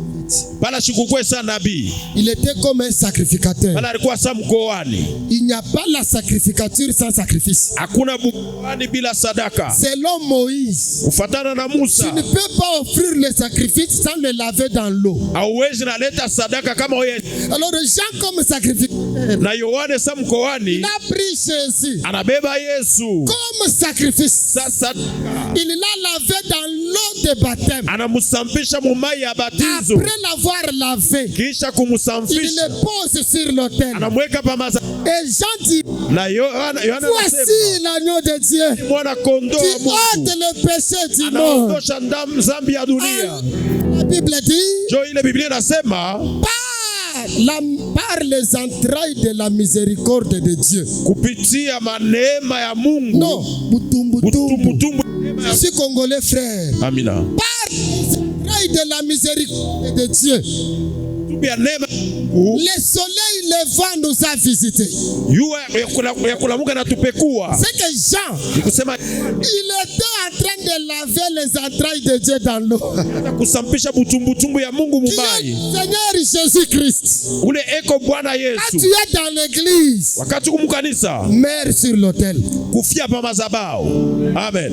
Pala shikukuwe sa nabii. Il était comme un sacrificateur. Pala alikuwa sa mkoani. Il n'y a pas la sacrificature sans sacrifice. Hakuna mkoani bila sadaka. Selon Moïse, Kufatana na Musa. tu ne peux pas offrir le sacrifice sans le laver dans l'eau. Hauwezi naleta sadaka kama wewe. Alors Jean comme sacrificateur, Na Yohane sa mkoani. il a pris Jésus Anabeba Yesu. comme sacrifice. Sasa Il l'a lavé dans l'eau de baptême. anamusampisha mumai ya batizo. Après l'avoir lavé, Kisha il kumusampisha. le pose sur l'autel. Anamweka pamaza. Et Jean dit, Na Yohana anasema voici l'agneau de Dieu mwana kondoo qui wa Mungu. ôte le péché du monde. Anaondosha dhambi ya dunia. La Bible dit, Jo ile Biblia inasema par les entrailles de la miséricorde de Dieu. kupitia maneema ya Mungu. Non, butumbu. Butumbutumbu. Je suis congolais, frère. Amina. Par les entrailles de la miséricorde de Dieu, Tupia neema. le soleil levant nous a visités. Yua ya kulamuka na tupekua. C'est que Jean, Nikusema il était en train de laver les entrailles de Dieu dans l'eau. kusampisha butumbutumbu ya Mungu Qui est mubai. Seigneur Jésus-Christ. Ule eko Bwana Quand Yesu. tu es dans l'église, Wakati kumukanisa meurs sur l'autel. kufia pa mazabao. Amen.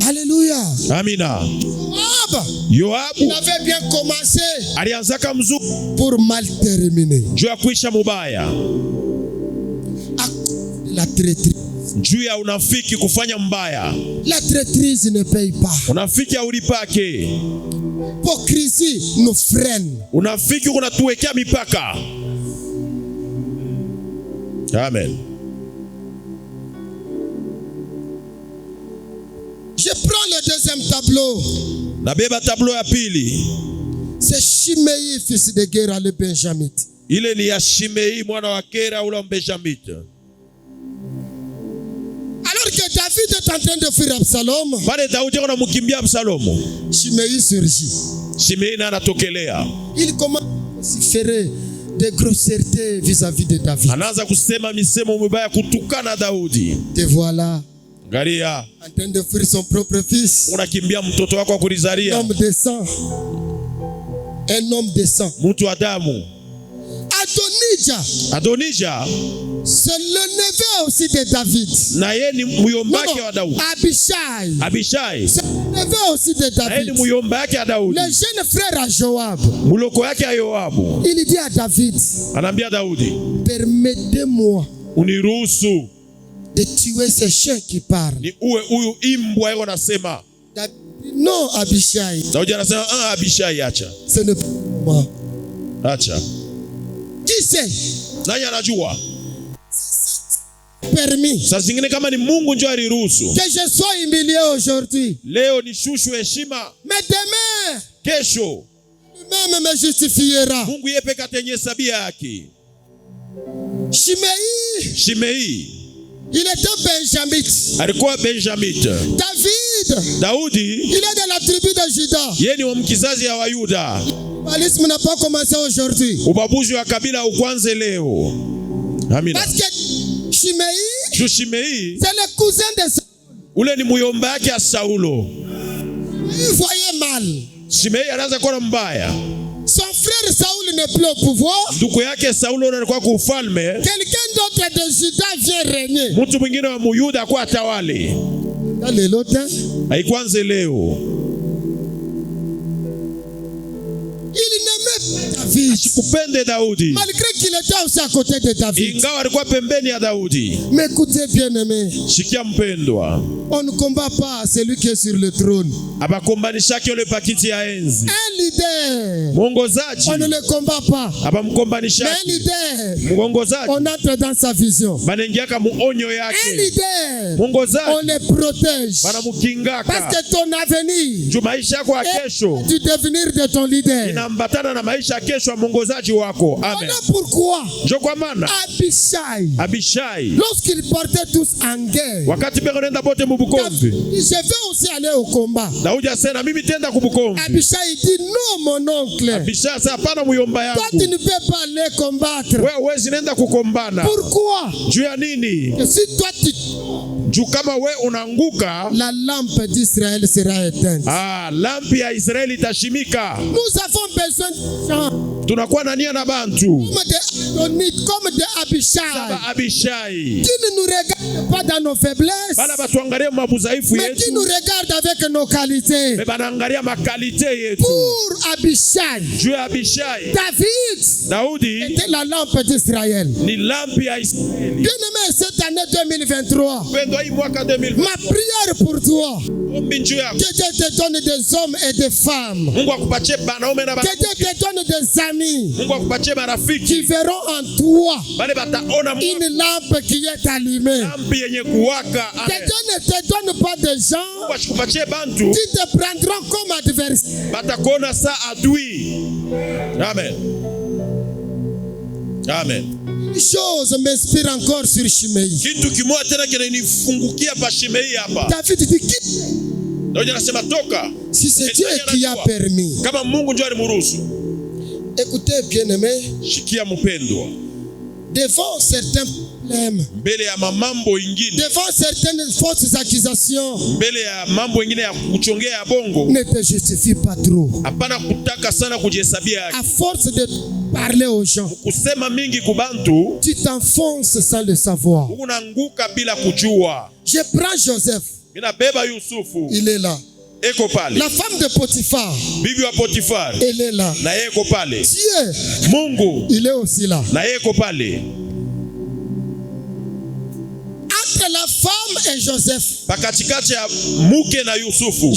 Alléluia. Amina. Il Yoabu avait bien commencé alianzaka mzuri pour mal terminer. juu ya kuisha mubaya. À cause de la traîtrise. Juu ya unafiki kufanya mbaya. La traîtrise ne paye pas. Unafiki haulipake. L'hypocrisie nous freine. Unafiki unatuwekea mipaka. Amen. Je prends le deuxième tableau. Nabeba tablo ya pili. C'est Shimei, fils de Gera, le Benjamite. Ile ni ya Shimei mwana wa Gera ule Benjamite. Alors que David est en train de fuir Absalom, Pale Daudi kuna mkimbia Absalomu. Shimei surgit. Shimei na anatokelea. Il commence à vociférer des grossièretés vis-à-vis de David. Anaanza kusema misemo mibaya kutukana Daudi. Te voilà Angalia, en train de fuir son propre fils. unakimbia mtoto wako wa Un kulizalia. homme de sang. Un homme de sang. Mtu wa damu. Adonijah, Adonijah c'est le neveu aussi de David. na yeye ni muyombake wa Daudi. Abishai, Abishai c'est le neveu aussi de na yeye ni David. muyombake wa Daudi. Le jeune frère à Joab, Muloko yake ya Yoabu. il dit à David, Anaambia Daudi, permettez-moi uniruhusu de tuer ces chiens qui parlent. ni uwe huyu imbwa yako nasema. David dit, non, Abishai, Daudi anasema Abishai acha. ce n'est pas moi. Acha. Qui sait? Nani anajua? Permis Saa zingine kama ni Mungu ndio aliruhusu. que je sois humilié aujourd'hui. Leo ni shushu heshima, Mais demain, kesho lui-même me justifiera. Mungu yeye pekee atanyesabia yake. Shimei, Shimei il était benjamite. alikuwa Benjamite. David, Daudi il est de la tribu de Juda. yeye ni wa mkizazi ya Wayuda. Le balisme n'a pas commencé aujourd'hui. Ubabuzi wa kabila ukwanze leo. Amina. Parce que Shimei, Juu Shimei c'est le cousin de Saul. ule ni muyomba yake ya Saulo. Il voyait mal. Shimei anaanza kuwa mbaya. Son frère Saul n'est plus au pouvoir. Ndugu yake Saulo alikuwa kwa ufalme. Quelqu'un d'autre de Juda vient régner. Mtu mwingine wa Muyuda kwa atawale. Dans les lotins, Haikwanze leo. il n'aimait pas David. Kupende Daudi. Malgré qu'il était aussi à côté de David. Ingawa alikuwa pembeni ya Daudi. Mais écoutez bien aimé, Shikia mpendwa. on ne combat pas celui qui est sur le trône. Abakombanishake yule pakiti ya enzi. Un leader, Mwongozaji. on ne le combat pas. Mais un Abamkombanishake. leader, Mwongozaji. on entre dans sa vision. Banengiaka muonyo Un yake. leader, Mwongozaji. on le protège. Banamukingaka. Parce que ton avenir Juu maisha yako ya est kesho du devenir de ton leader. inambatana na maisha kesho ya mwongozaji wako. Amen. Voilà pourquoi Ndio kwa maana Abishai lorsqu'ils partaient tous en guerre, wakati beko nenda bote mu bukombe, je vais aussi aller au combat. Daudi asema mimi tenda ku bukombe. Abishai dit non mon oncle. Abishai asema hapana muyomba yangu. Toi tu ne peux pas aller combattre. Wewe huwezi nenda kukombana. Pourquoi? Juu ya nini? Si toi tu Juu kama we unaanguka, la lampe d'Israël sera éteinte. Lampi ya Israeli itashimika. Nous avons besoin de gens Tunakuwa na nia na bantu comme de Abishai. Abishai. Qui ne nous regarde pas dans nos faiblesses, Bala batuangalia mabudhaifu mais qui yetu. nous regarde avec nos qualités. Mais banaangalia makalite yetu. Pour Abishai, Juu ya Abishai, Daudi était la lampe d'Israël. ni lampi ya Israeli. Bien-aimé, cette année 2023, Pendwa hii mwaka 2020. ma prière pour toi, Ombi njuu yako. que Dieu te donne des hommes et des femmes, Mungu akupatie banaume na que Dieu banawake. te donne des amis Mungu akupatie qui marafiki. verront en toi Bale bataona une lampe qui est allumée. lampi yenye kuwaka. Que Amen. Dieu ne te donne pas des gens Mungu asikupatie bantu qui te prendront comme adversaire. batakuona sa adui. Amen. Amen. Une chose m'inspire encore sur Shimei. Kitu kimoja tena kinanifungukia pa Shimei hapa. David dit quitte. Daudi anasema toka. Si c'est Dieu qui a permis. Kama Mungu ndio alimruhusu. Écoutez, bien-aimé, Shikia mpendwa. devant certains problèmes, Mbele ya mambo ingine, devant certaines fausses accusations, mbele ya mambo ingine ya kuchongea ya bongo, ne te justifie pas trop. hapana kutaka sana kujihesabia haki. À force de parler aux gens, Kusema mingi kubantu, tu t'enfonces sans le savoir. unaanguka bila kujua. Je prends Joseph, Mina beba Yusufu, il est là. eko pale. La femme de Potiphar, Bibi wa Potifar, elle est là. na yeye eko pale. Dieu, Mungu, il est aussi là. na yeye eko pale. Entre la femme et Joseph, Pakatikati ya muke na Yusufu.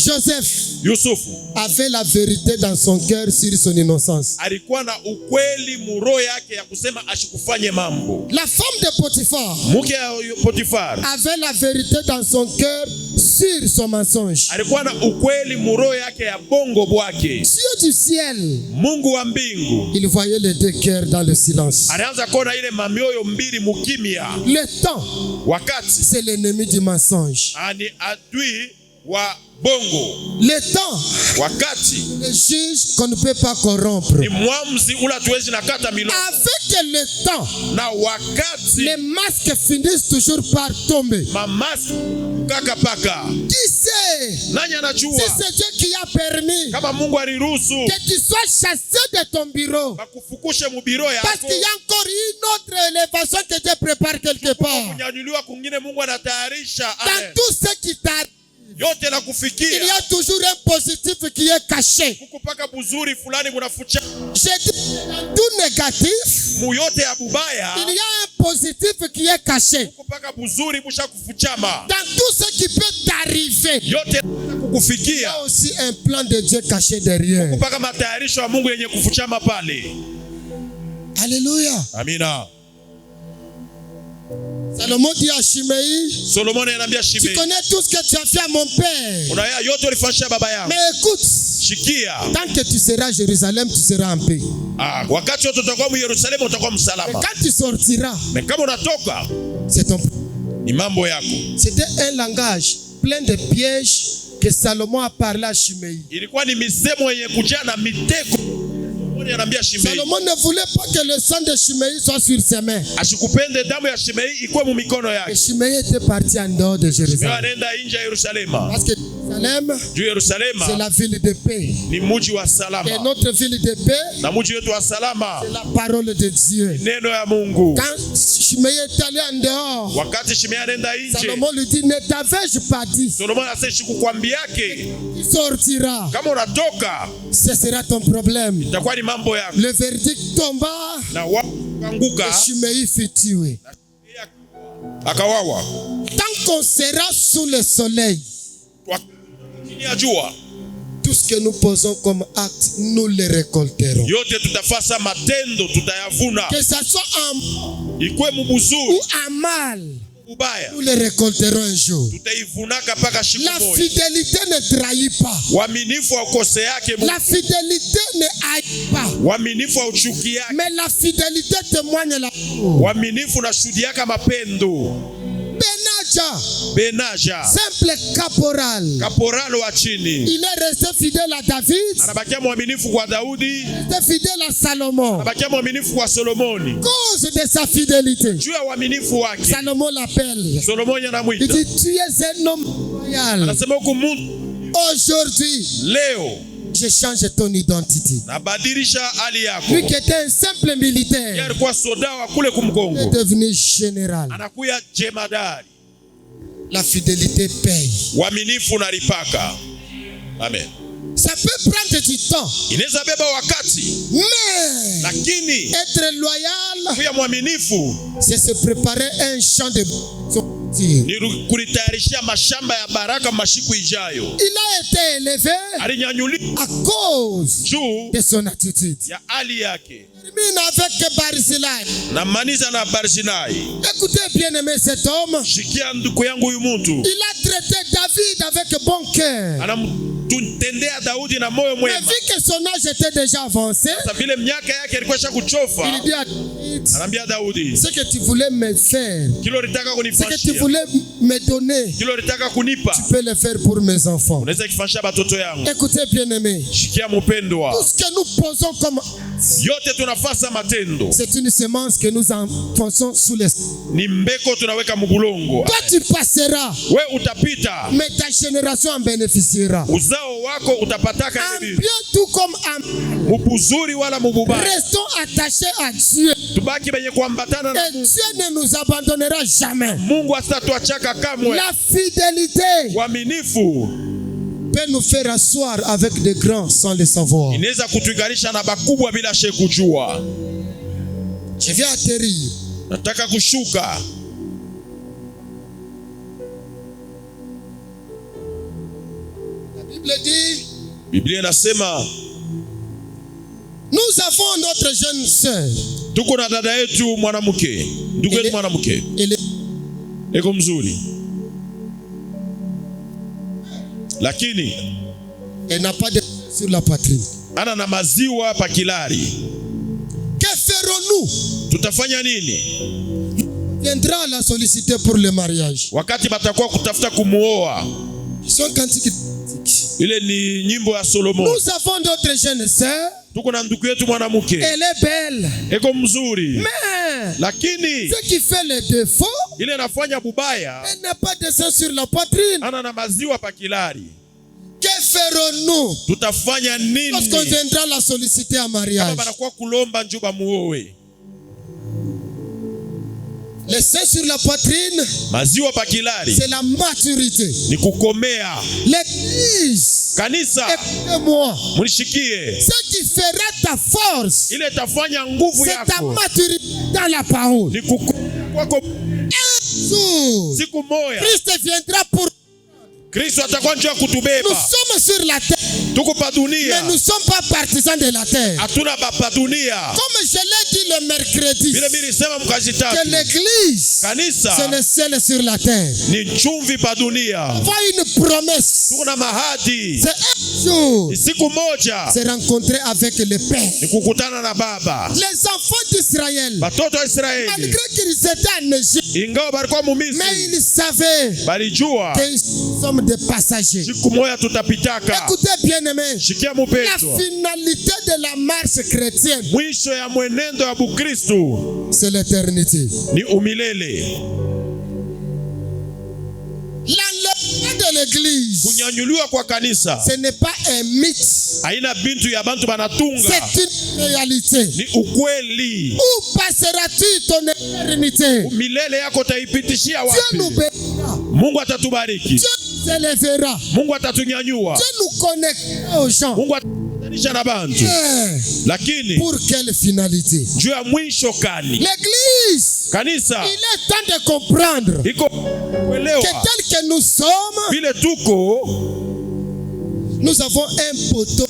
Yusufu avait la vérité dans son cœur sur son innocence. alikuwa na ukweli muro yake ya kusema ashikufanye mambo. La femme de Potiphar Muke ya Potifar avait la vérité dans son cœur sur son mensonge. alikuwa na ukweli muro yake ya bongo bwake. Dieu du ciel, Mungu wa mbingu il voyait les deux cœurs dans le silence. alianza kuona ile mamioyo mbili mukimya. Le temps, Wakati c'est l'ennemi du mensonge. ani adui wa bongo. Le temps, Wakati le juge qu'on ne peut pas corrompre. ni mwamzi ula tuwezi nakata milongo. Avec le temps, Na wakati les masques finissent toujours par tomber. mamasi kaka paka. Qui sait Nani si anajua c'est Dieu qui a permis kama Mungu aliruhusu que tu sois chassé de ton bureau? bakufukushe mubiro Parce yako. qu'il y a encore une autre élévation que Dieu prépare quelque part. Kunyanyuliwa kungine Mungu anatayarisha. Dans Amen. tout ce qui t'arrive, Yote na il y kufikia. a toujours un positif qui est caché. Kukupaka buzuri fulani munafucha. Je dis, dans tout négatif, Mu yote ya bubaya. il y a un positif qui est caché. Kukupaka buzuri musha kufuchama. Dans tout ce qui peut t'arriver, Yote il y kukufikia. a aussi un plan de Dieu caché derrière. Kupaka matayarisho ya Mungu yenye kufuchama pale. Alléluia. Amina. Salomon dit à Shimei, Solomon anambia tu Shimei, connais tout ce que tu as fait à mon père. unaya yote ulifanyia baba yangu. Mais écoute, Shikia. tant que tu seras à Jérusalem, tu seras en paix. Wakati wote utakuwa mu Yerusalemu utakuwa Mais msalama. quand tu sortiras, Na kama unatoka c'est ton. ni mambo yako. C'était un langage plein de pièges que Salomon a parlé à Shimei. Ilikuwa ni misemo yenye kujaa na mitego. Solomon anambia Shimei, Salomon ne voulait pas que le sang de Shimei soit sur ses mains. ashikupende damu ya Shimei ikuwe mu mikono Et yake. Shimei était parti en dehors de Shimei Jérusalem. anaenda nje ya Yerusalema. Parce que Jérusalem, Juu Yerusalema c'est la ville de paix. ni muji wa Et salama. notre ville de paix, Na muji wetu wa salama c'est la parole de Dieu. neno ya Mungu. Quand Shimei est allé en dehors, Wakati Shimei anaenda nje, Salomon lui dit, ne t'avais-je pas dit, Solomon anasema sikukwambiake tu sortiras. kama unatoka Ce sera ton problème. itakuwa ni mambo yako. Le verdict tomba Na et wakanguka Shimei fut tué. akawawa. Tant qu'on sera sous le soleil, Chini ya jua tout ce que nous posons comme acte, nous le récolterons. yote tutafasa matendo tutayavuna. Que ça soit en Ikwe ou mubuzuri en mal, ubaya nous les récolterons un jour. tutaivunaka paka siku La moja. fidélité ne trahit pas. Uaminifu haukoseake Mungu. La fidélité ne haït pas. Uaminifu hauchukiake. Mais la fidélité témoigne la. Uaminifu unashuhudiaka mapendo. Benaja, simple caporal, kaporalo wa chini, il est resté fidèle à David, anabakia mwaminifu kwa Daudi, resté fidèle à Salomon. anabakia mwaminifu kwa Solomoni. Cause de sa fidélité, juu ya uaminifu wake, Salomon l'appelle. Solomoni anamuita, Il dit tu es un homme royal. anasema huku Aujourd'hui, leo je change ton identité. nabadilisha hali yako. Lui qui était un simple militaire, Yeye alikuwa soda wa kule est kumkongo, devenu général. anakuya jemadari. La fidélité paye. Uaminifu unalipaka. Amen. Ça peut prendre du temps, Inaweza beba wakati, mais lakini être loyal, kuya mwaminifu c'est se préparer un champ de ni kulitayarishia mashamba ya baraka mashiku ijayo. Il a été élevé Alinyanyuliwa à cause juu de son attitude. ya hali yake. Termine avec Barzillai. Na maniza na Barzinai. Écoutez bien aimé cet homme. Shikia ndugu yangu huyu mtu. Il a traité David avec bon cœur. Anamtendea Daudi na moyo mwema. Mais vu que son âge était déjà avancé, sasa vile miaka yake ilikuwa kuchofa, il dit à David, anambia Daudi, ce que tu voulais me faire, kilo litaka ce que tu kunifanyia, voulais me donner, kilo litaka kunipa, tu peux le faire pour mes enfants. unaweza kufanyia batoto yangu. Écoutez bien aimé. Shikia mpendwa. Tout ce que nous posons comme yote tunafasa matendo, c'est une semence que nous enfonçons sous les. ni mbeko tunaweka mbulongo. Toi tu passeras, We utapita, mais ta génération en bénéficiera. uzao wako utapataka En hivi. bien tout comme en Mubuzuri wala mububaya. restons attachés à Dieu. Tubaki benye kuambatana na Et Dieu ne nous abandonnera jamais. Mungu, asitatuachaka kamwe. La fidélité Uaminifu peut nous faire asseoir avec des grands sans le savoir. inaweza kutuigarisha na bakubwa bila she kujua. Je vais atterrir. Nataka kushuka. La Bible dit, Biblia inasema nous avons notre jeune sœur. tuko na dada yetu mwanamke, ndugu yetu mwanamke, Elle est eko mzuri, lakini elle n'a pas de sur la poitrine. ana na maziwa pa kilari. Que ferons-nous? Tutafanya nini Viendra la solliciter pour le mariage. wakati batakuwa kutafuta kumuoa? Son cantique. Ile ni nyimbo ya Solomon. Nous avons notre jeune sœur. Tuko na ndugu yetu mwanamke, Elle est belle. eko mzuri, Mais lakini ce qui fait le défaut, ile nafanya bubaya, elle n'a pas de sang sur la poitrine. ana na maziwa pa kilari. Que ferons-nous Tutafanya nini lorsqu'on viendra la solliciter en kama mariage? banakuwa kulomba njuba muowe? Le sang sur la poitrine, Maziwa pa kilari c'est la maturité. ni kukomea. L'église, Kanisa, écoutez-moi, munishikie, ce qui fera ta force, ile tafanya nguvu c'est ta yako maturité dans la parole. ni kukomea kwako. Jour, Siku moya Christ viendra pour Kristo atakuwa njoo nous. kutubeba. Sommes sur la terre, Tuko pa mais dunia, nous ne sommes pas partisans de la terre. hatuna pa dunia. Comme je l'ai dit le mercredi, Vile mimi nilisema mkazi que tatu, l'église, kanisa c'est le ciel sur la terre. ni chumvi pa dunia. Voit une promesse. Tuko na mahadi, C'est un jour, ni siku moja c'est rencontrer avec le Père. ni kukutana na Baba. Les enfants d'Israël, Batoto wa Israeli malgré qu'ils étaient en Égypte, ingawa balikuwa mais mumisri, ils savaient balijua qu'ils sommes des passagers. siku moja tutapitaka. Écoutez bien aimé, Shikia la mupendwa, finalité de la marche chrétienne, mwisho ya mwenendo ya Bukristu c'est l'éternité. ni umilele. L'enlèvement de l'église, Kunyanyuliwa kwa kanisa ce n'est pas un mythe, haina bintu ya bantu banatunga, c'est une réalité. ni ukweli. Où passeras-tu ton éternité? Milele yako taipitishia Dieu nous wapi? bénira, Mungu atatubariki, Dieu nous élèvera, Mungu atatunyanyua, Dieu nous connectera aux gens. Mungu atatanisha na bantu. Mais Lakini pour quelle finalité? juu ya mwisho kani L'église, kanisa il est temps de comprendre iko que kuelewa tel que nous sommes, vile tuko, nous avons un poteau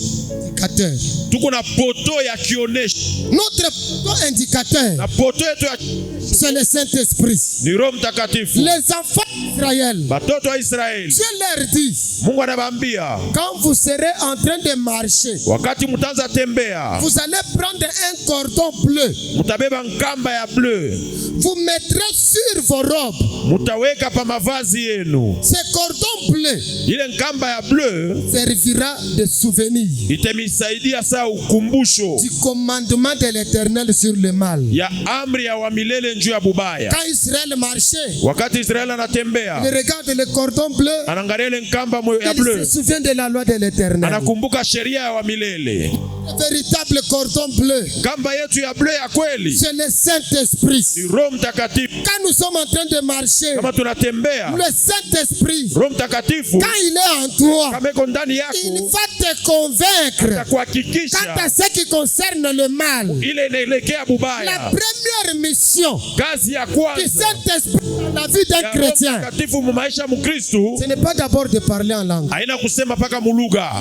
indicateur. Tuko na poto ya kionesho. Notre poto indicateur, Na poto yetu ya c'est le Saint-Esprit. ni Roho Mtakatifu. Les enfants d'Israël, Batoto wa Israeli, Dieu leur dit, Mungu anabambia, quand vous serez en train de marcher, wakati mutaanza tembea, vous allez prendre un cordon bleu. mutabeba nkamba ya bleu, Vous mettrez sur vos robes mutaweka pa mavazi yenu. ce cordon bleu. Ile nkamba ya bleu Servira de souvenir itemisaidia saa ukumbusho du commandement de l'Éternel sur le mal. ya amri ya wa milele njuu ya bubaya. Quand Israël marchait, Wakati Israeli il anatembea, regarde le cordon bleu, anaangalia ile nkamba ya il bleu, se souvient de la loi de l'Éternel. anakumbuka sheria ya wa milele. Le véritable cordon bleu, Kamba yetu ya bleu ya kweli c'est le Saint-Esprit. ni Roho Mtakatifu. Quand nous sommes en train de marcher, Kama tunatembea, le Saint-Esprit, Roho Mtakatifu quand il est en toi, kama iko ndani il yako va te convaincre quant atakuhakikisha à ce qui concerne le mal. ile inaelekea La bubaya. première mission Kazi ya du kwanza Saint-Esprit dans la vie d'un ya Roho chrétien, Mtakatifu mu maisha ya Mkristu ce n'est pas d'abord de parler en langue. haina kusema paka mulugha.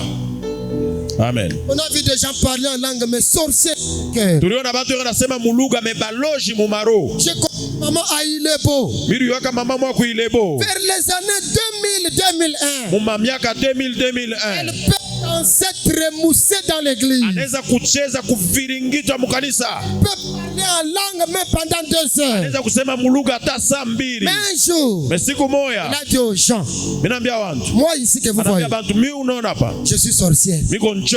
Amen. On a vu des gens parler en langue, mais sorciers. J'ai Tuliona batu wanasema mulugha mebaloji mu maro. connu maman Aïlebo Miri waka mama mwa kuilebo. vers les années 2000-2001. Mu miaka 2000-2001. Elle peut danser, tremousser dans l'église. Anaweza kucheza kuviringitwa mu kanisa. Elle peut parler en langue même pendant 2 heures. Anaweza kusema mulugha hata saa 2. Mais un jour, Mais siku il moya a dit aux gens, mimi naambia wantu, moi ici que vous voyez, anaambia bantu mimi unaona hapa je suis sorcière. miko nchor.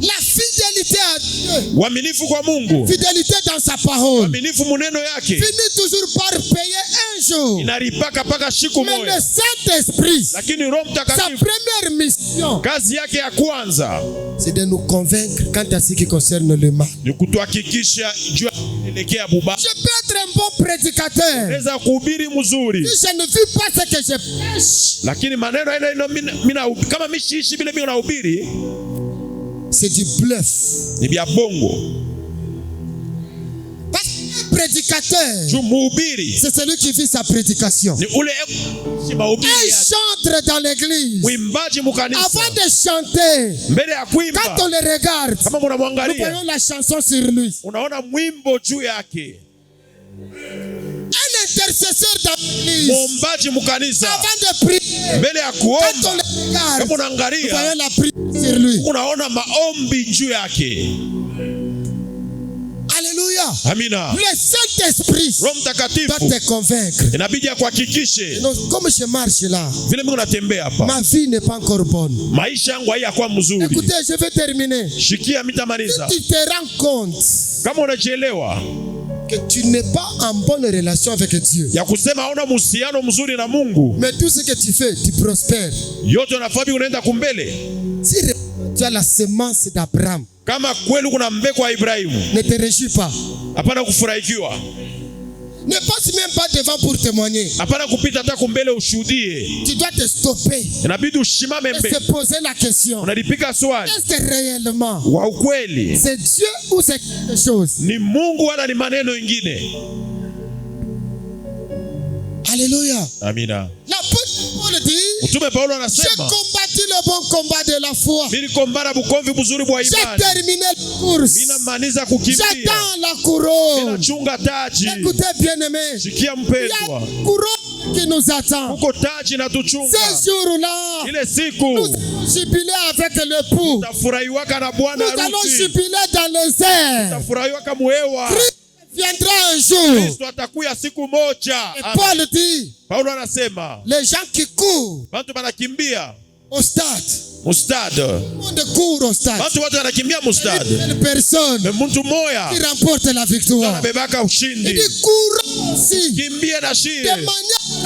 La fidélité à Dieu, Uaminifu kwa Mungu, fidélité dans sa parole, uaminifu muneno yake finit toujours par payer un jour. inaripaka paka siku Mais le moya. Saint-Esprit, Lakini Roho sa Mtakatifu première mission, kazi yake ya kwanza c'est de nous convaincre quant à ce qui concerne le mal. ni kutuhakikisha juu ya kuelekea bubaya. Je peux être un bon prédicateur. Naweza kuhubiri mzuri, Si je ne vis pas ce que je prêche, lakini maneno ile kama mishiishi vile mimi nahubiri c'est du bluff. ni vya bongo. Parce qu'un prédicateur, Juu mhubiri c'est celui qui vit sa prédication. ni ule si mahubiri Un ya chantre dans l'église, mwimbaji mukanisa. avant de chanter, Mbele ya kuimba, quand on le regarde, kama nous unamwangalia voyons la chanson sur lui. unaona mwimbo juu yake. Un intercesseur dans l'église, Mwombaji mukanisa, avant de prier, mbele ya quand on kuomba, le regarde, kama nous unaangalia voyons la prière sur lui. unaona maombi juu yake. Alléluia. Amina. Le Saint-Esprit Roho doit Mtakatifu te convaincre. inabidi akuhakikishe Non, comme je marche là, vile mimi natembea hapa, ma vie n'est pas encore bonne. maisha yangu haiyakuwa mzuri. Écoutez, je vais terminer. Shikia mitamaliza. Tu te rends compte Kama unajielewa que tu n'es pas en bonne relation avec Dieu. ya kusema hauna muhusiano mzuri na Mungu, Mais tout ce que tu fais, tu prospères. yote unafanya unaenda kumbele. Si tu as la semence d'Abraham, Kama kweli kuna mbeko wa Ibrahimu, ne te réjouis pas. hapana kufurahikiwa, Ne passe même pas devant pour témoigner. hapana kupita hata kumbele ushuhudie. Tu dois te stopper Inabidi ushimame et mbele, se poser la question. unalipika swali, Est-ce que réellement, wa ukweli c'est Dieu ou c'est quelque chose? ni Mungu wala ni maneno ingine? Alléluia. Amina. L'apôtre Paul dit, Mtume Paulo j'ai anasema combattu le bon combat de la foi. nilikombana bukomvi buzuri bwa J'ai imani, terminé la course. minamaliza kukimbia, J'attends la couronne. minachunga taji. Écoutez, bien-aimés, Sikia il y a mpendwa, une couronne qui nous attend. kuko taji na tuchunga. Ces jours-là, Ile nous siku allons jubiler avec l'époux. tafurahiwaka na bwana Nous allons harusi, jubiler dans les airs. tafurahiwaka muhewa. Christ viendra un jour. Kristo atakuya siku moja. Et Amen. Paul dit, Paulo anasema les gens qui courent watu wanakimbia au stade, mustade, tout le monde court au stade. watu wote wanakimbia mustade, Une personne na mtu moya qui remporte la victoire. anabebaka Il ushindi. dit, courons aussi. Kimbia na De shie manière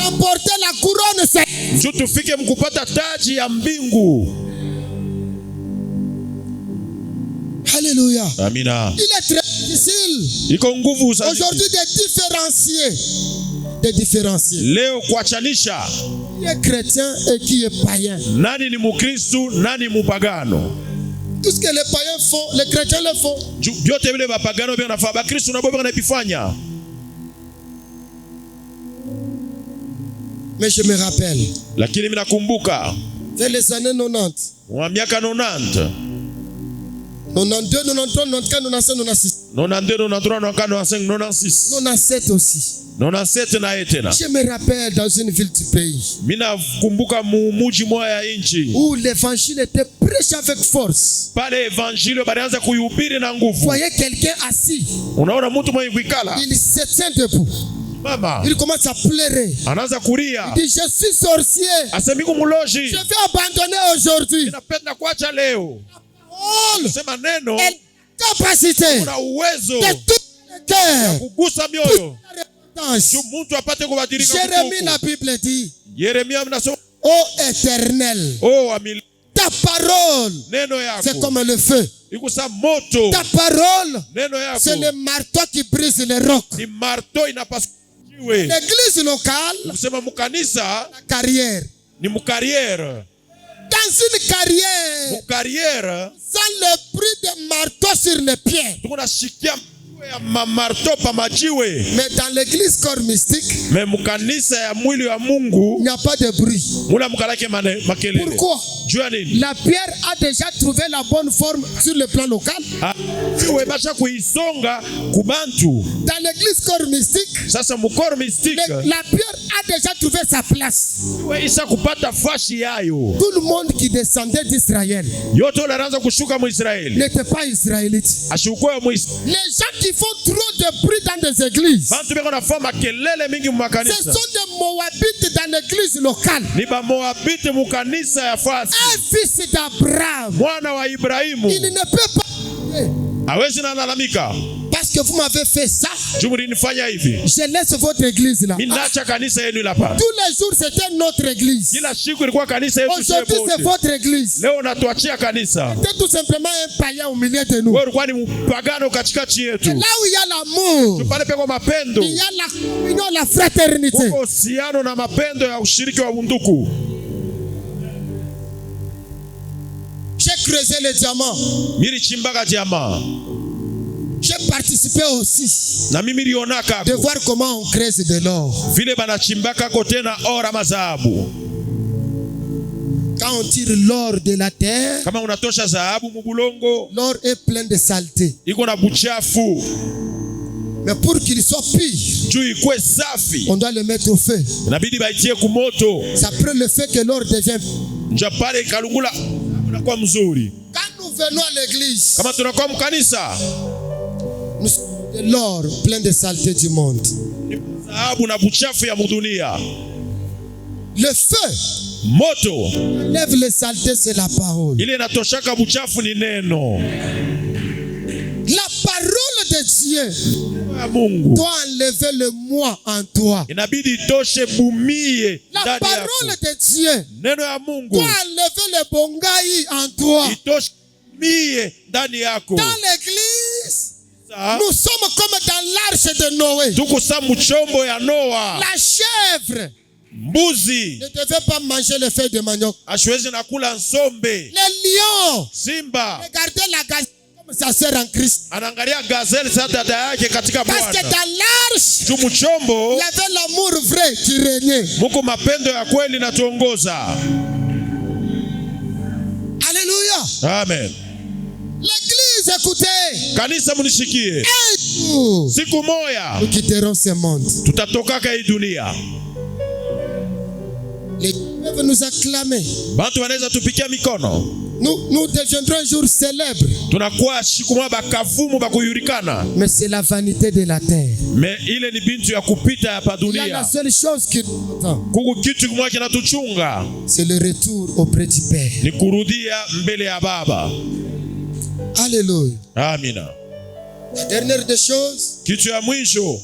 à remporter la couronne. juu tufike mkupata taji ya mbingu. Alléluia. Amina. Il est très difficile Iko nguvu sasa aujourd'hui de différencier leo kuachanisha qui est chrétien et qui est païen. nani ni Mukristu, nani mupagano. Tout ce que les païens font, les chrétiens le font. Vyote vile bapagano vya nafaa, Bakristu nabo wanavifanya. Mais je me rappelle, Lakini mimi nakumbuka Vers les années 90. Wa miaka 90. 92, 93, 94, 95, 96. 92, 93, 94, 95, 96. 97 aussi. 97 na etena. Je me rappelle dans une ville du pays Mina kumbuka muji moya ya inchi. où l'évangile était prêché avec force. Pale evangile balianza kuihubiri na nguvu. Voyez quelqu'un assis. Unaona mtu mwenye kuikala. Il se tient debout. Mama. Il commence à pleurer. Anaanza kulia. Il dit, je suis sorcier. Asemiku muloji. Je vais abandonner aujourd'hui. Ninapenda kuacha leo. Parole. Sema neno. Et capacité Una uwezo. de tout le cœur. Kugusa mioyo. Repentance. Mtu apate kubadilika. Jérémie, la Bible dit, Yeremia mnasoma. ô éternel, Oh amili. ta parole, Neno yako. c'est comme le feu. Ikusa moto. Ta parole, Neno yako. c'est le marteau qui brise les rocs. Ni marto inapasukiwe. L'église locale, Kusema mukanisa la carrière. ni mukariere. Dans une carrière, Mukariere sans le bruit de marteau sur les pieds. tunashikia ya mamarto pa majiwe. Mais dans l'église corps mystique, Me mukanisa ya mwili wa Mungu il n'y a pas de bruit. mula mukalake makelele. Pourquoi? Jua nini? La pierre a déjà trouvé la bonne forme sur le plan local. Siwe basha kuisonga kubantu. Dans l'église corps mystique, Sasa mukoro mystique. la pierre a déjà trouvé sa place. Siwe isa kupata fashi yayo. Tout le monde qui descendait d'Israël Yote olaanza kushuka mu Israeli. n'était pas israélite. Ashukwe mu Les gens qui font trop de bruit dans des églises, bantu beko nafanya makelele mingi mu ce makanisa. sont des Moabites dans l'église locale. Ni ba Moabite mu kanisa ya fasi. Un fils d'Abraham, Mwana wa Ibrahimu. il ne peut pas, Hawezi na lalamika. parce que vous m'avez fait ça, Jumuri nifanya hivi. je laisse votre église là. Minacha kanisa yenu hapa. Tous les jours, c'était notre église. Kila siku ilikuwa kanisa yetu Aujourd'hui, c'est wote. votre église. Leo natuachia kanisa. C'est tout simplement un païen au milieu de nous. Wewe ulikuwa ni mpagano katikati yetu. Là où il y a l'amour, Pale peko mapendo. il y a la communion, la fraternité. Kuko uhusiano na mapendo ya ushiriki wa undugu. J'ai creusé les diamants. Nilichimbaka jamaa. J'ai participé aussi Na mimi nilionaka de voir comment on creuse de l'or. vile banachimbaka kote na ora mazahabu. Quand on tire l'or de la terre, Kama unatosha dhahabu mubulongo, l'or est plein de saleté. iko na buchafu. Mais pour qu'il soit pur, Juu ikwe safi. on doit le mettre au feu. Inabidi baitie kumoto. C'est après le feu que l'or devient. Nja pale kalungula unakuwa mzuri. Quand nous venons à l'église, Kama tunakuwa mkanisa, nous sommes de l'or plein de saleté du monde. dhahabu na buchafu ya mudunia. Le feu Moto lève les saletés, c'est la parole. ile inatoshaka buchafu ni neno La parole de Dieu ya Mungu. doit enlever le moi en toi. Inabidi itoshe bumie La ndani parole yako. de Dieu Neno ya Mungu doit enlever le bongaï en toi. itoshe mie ndani yako. Dans l'église, Sa, nous sommes comme dans l'arche de Noé. tuko sa mchombo ya Noa. La chèvre Mbuzi ne devait pas manger les feuilles de manioc. ashwezi na kula nsombe. Les lions, Simba regardez la gazelle comme sa sœur en Christ. anaangalia gazelle sa dada yake katika Parce que Bwana. dans l'arche, Juu mchombo il y avait l'amour vrai qui régnait. muko mapendo ya kweli natuongoza. Alléluia. Amen. L'église, écoutez. Kanisa munishikie. Un jour, Siku moya nous quitterons ce monde. tutatokaka hii dunia. Les gens peuvent nous acclamer. Bantu wanaweza tupikia mikono. Nous deviendrons un jour célèbres. Tunakuwa siku moja bakavumu bakuyurikana. Mais c'est la vanité de la terre. Me ile ni bintu ya kupita hapa Il y a la dunia. seule chose qui nous attend. Kuku kitu kimoja kinatuchunga C'est le retour auprès du Père. ni kurudia mbele ya Baba. Alléluia. Amina. La dernière des choses, Kitu ya mwisho,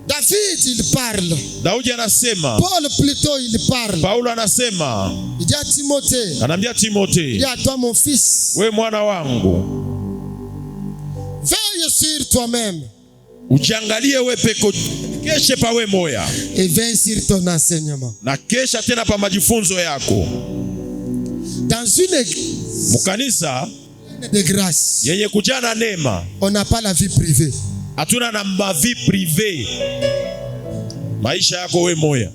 David, il parle. Daudi anasema, Paul, plutôt, il parle. Paulo anasema, Il dit à Timothée, anambia il dit Timote, à toi, mon fils, we mwana wangu, veille sur toi-même ujiangalie we peko, keshe pa we moya, et veille sur ton enseignement. na kesha tena pa majifunzo yako. Dans une église Mukanisa de grâce, yenye kujana neema, on n'a pas la vie privée. hatuna na mavi prive. Maisha yako we moya.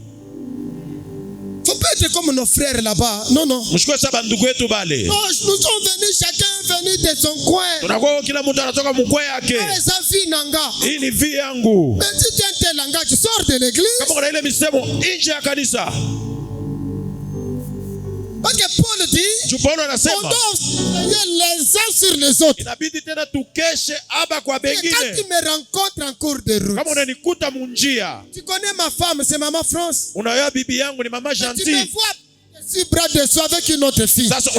Faut pas être comme nos frères là-bas. Non, non. Mshikwe saba ndugu yetu bale. Non, nous sommes venus, chacun est venu de son coin. Tunakuwa kila mtu anatoka mkoa yake. Sa vie nanga. Hii ni vie yangu. Mais si tu as un tel langage, tu sors de l'église. Kama kuna ile misemo nje ya kanisa. Parce que Paul dit, Paulo on anasema doit les uns sur les autres. inabidi tena tukeshe aba kwa Et quand tu bengine. me rencontres en cours de route, Kama unanikuta munjia, tu connais ma femme, c'est maman France. unayoa bibi yangu ni mama Tu me Gentil. vois, je suis bras de soie avec une autre fille. Sasa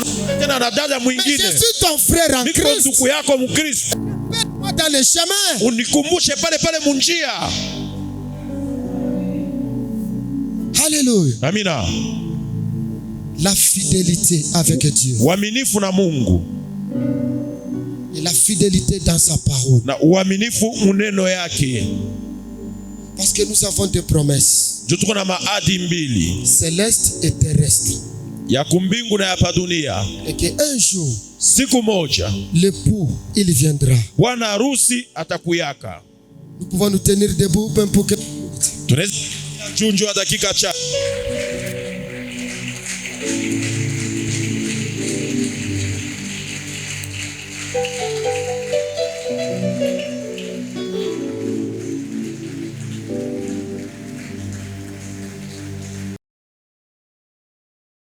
tena na dada Mais mwingine. je suis ton frère en Niko Christ. ndugu yako mkristo. Mets-moi dans le chemin. Unikumbushe pale pale munjia. Alléluia. Amina. La fidélité avec Dieu. Uaminifu na Mungu Et la fidélité dans sa parole. na uaminifu muneno yake. Parce que nous avons deux promesses. Juu tuko na maadi mbili, Céleste et terrestre. ya kumbingu na ya pa dunia. Et qu'un jour, Siku moja l'époux, il viendra. bwana harusi atakuyaka. Nous pouvons nous tenir debout même pour que... Tunaweza junjwa dakika chache.